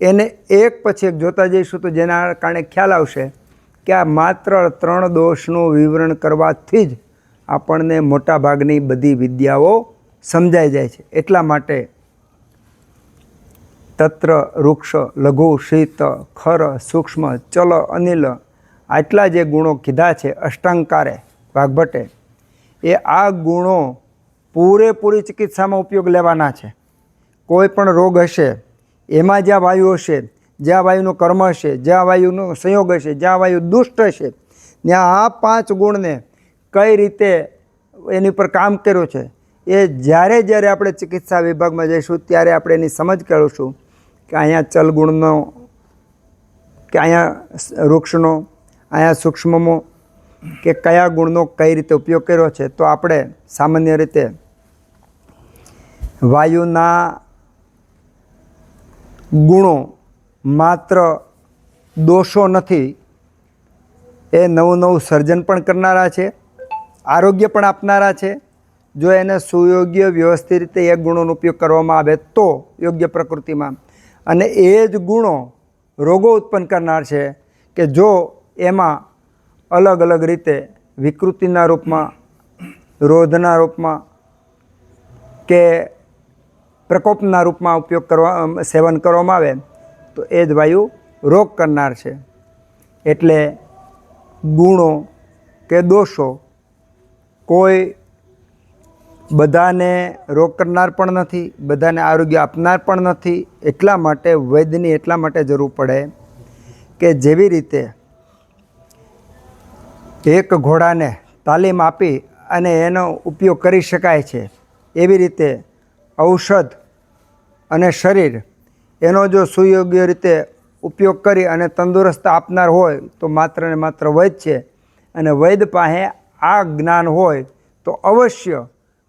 એને એક પછી એક જોતા જઈશું તો જેના કારણે ખ્યાલ આવશે કે આ માત્ર 3 દોષનું વિવરણ કરવાથી જ આપણને મોટાભાગની બધી વિદ્યાઓ સમજાઈ જાય છે. એટલા માટે તત્ર વૃક્ષ, લઘુ, શીત, ખર, સૂક્ષ્મ, ચલ, અનિલ આટલા જે ગુણો કીધા છે અષ્ટાંકારે વાઘભટ્ટે, એ આ ગુણો પૂરેપૂરી ચિકિત્સામાં ઉપયોગ લેવાના છે. કોઈ પણ રોગ હશે એમાં જ્યાં વાયુ હશે, જ્યાં વાયુનું કર્મ હશે, જ્યાં વાયુનો સંયોગ હશે, જ્યાં વાયુ દુષ્ટ હશે, ત્યાં આ 5 ગુણને કઈ રીતે એની પર કામ કર્યું છે એ જ્યારે જ્યારે આપણે ચિકિત્સા વિભાગમાં જઈશું ત્યારે આપણે એની સમજ કરીશું કે અહીંયા ચલગુણનો, કે અહીંયા વૃક્ષનો, અહીંયા સૂક્ષ્મનો કે કયા ગુણનો કઈ રીતે ઉપયોગ કર્યો છે. તો આપણે સામાન્ય રીતે વાયુના ગુણો માત્ર દોષો નથી, એ નવું નવું સર્જન પણ કરનારા છે, આરોગ્ય પણ આપનારા છે. જો એને સુયોગ્ય વ્યવસ્થિત રીતે એ ગુણોનો ઉપયોગ કરવામાં આવે તો યોગ્ય પ્રકૃતિમાં, અને એ જ ગુણો રોગો ઉત્પન્ન કરનાર છે કે જો એમાં અલગ અલગ રીતે વિકૃતિના રૂપમાં, રોધના રૂપમાં કે પ્રકોપના રૂપમાં સેવન કરવામાં આવે તો એ જ વાયુ રોગ કરનાર છે. એટલે ગુણો કે દોષો કોઈ બધાને રોગ કરનાર પણ નથી, બધાને આરોગ્ય આપનાર પણ નથી. એટલા માટે વૈદ્યની એટલા માટે જરૂર પડે કે જેવી રીતે એક ઘોડાને તાલીમ આપી અને એનો ઉપયોગ કરી શકાય છે, એવી રીતે ઔષધ અને શરીર એનો જો સુયોગ્ય રીતે ઉપયોગ કરી અને તંદુરસ્ત આપનાર હોય તો માત્ર ને માત્ર વૈદ્ય છે. અને વૈદ્ય પાસે આ જ્ઞાન હોય તો અવશ્ય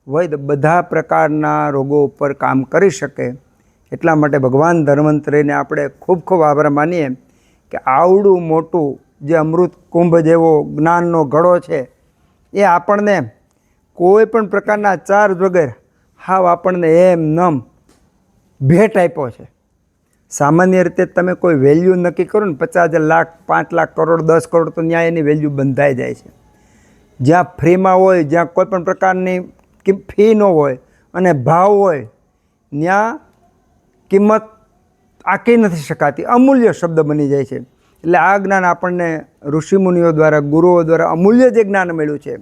વૈદ્ય બધા પ્રકારના રોગો ઉપર કામ કરી શકે. એટલા માટે ભગવાન ધન્વંતરીને આપણે ખૂબ ખૂબ આભાર માનીએ કે આવડું મોટું જે અમૃત કુંભ જેવો જ્ઞાનનો ઘડો છે એ આપણને કોઈ પણ પ્રકારના ચાર્જ વગર હાવ આપણને એમ નમ ભેટ આપ્યો છે. સામાન્ય રીતે તમે કોઈ વેલ્યુ નક્કી કરો ને 50,000 લાખ 5 લાખ કરોડ 10 કરોડ તો ત્યાં એની વેલ્યુ બંધાઈ જાય છે. જ્યાં ફ્રીમાં હોય, જ્યાં કોઈ પણ પ્રકારની ફી ન હોય અને ભાવ હોય, ત્યાં કિંમત આંકી નથી શકાતી, અમૂલ્ય શબ્દ બની જાય છે. એટલે આ જ્ઞાન આપણને ઋષિમુનિઓ દ્વારા, ગુરુઓ દ્વારા અમૂલ્ય જે જ્ઞાન મળ્યું છે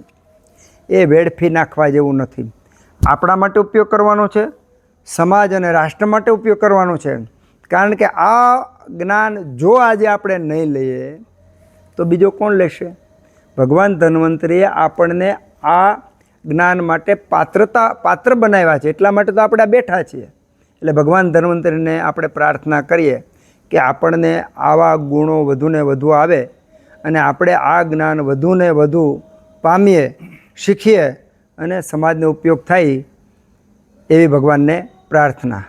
એ વેડફી નાખવા જેવું નથી. આપણા માટે ઉપયોગ કરવાનો છે, સમાજ અને રાષ્ટ્ર માટે ઉપયોગ કરવાનો છે. કારણ કે આ જ્ઞાન જો આજે આપણે નહીં લઈએ તો બીજો કોણ લેશે? ભગવાન ધન્વંતરીએ આપણને આ જ્ઞાન માટે પાત્ર બનાવ્યા છે, એટલા માટે તો આપણે આ બેઠા છીએ. એટલે ભગવાન ધન્વંતરીને આપણે પ્રાર્થના કરીએ કે આપણને આવા ગુણો વધુને વધુ આવે અને આપણે આ જ્ઞાન વધુને વધુ પામીએ, શીખીએ અને સમાજનો ઉપયોગ થાય એવી ભગવાનને પ્રાર્થના.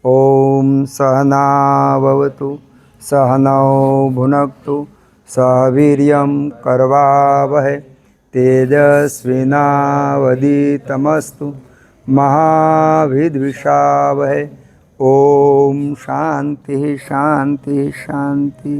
ઓમ સહના ભવતુ સહનૌ ભુનક્તુ સહ વીર્યં કરવાવહે તેજસ્વિનાવધીતમસ્તુ મહાવિદ્વિષાવહે. ઓમ શાંતિ શાંતિ શાંતિ.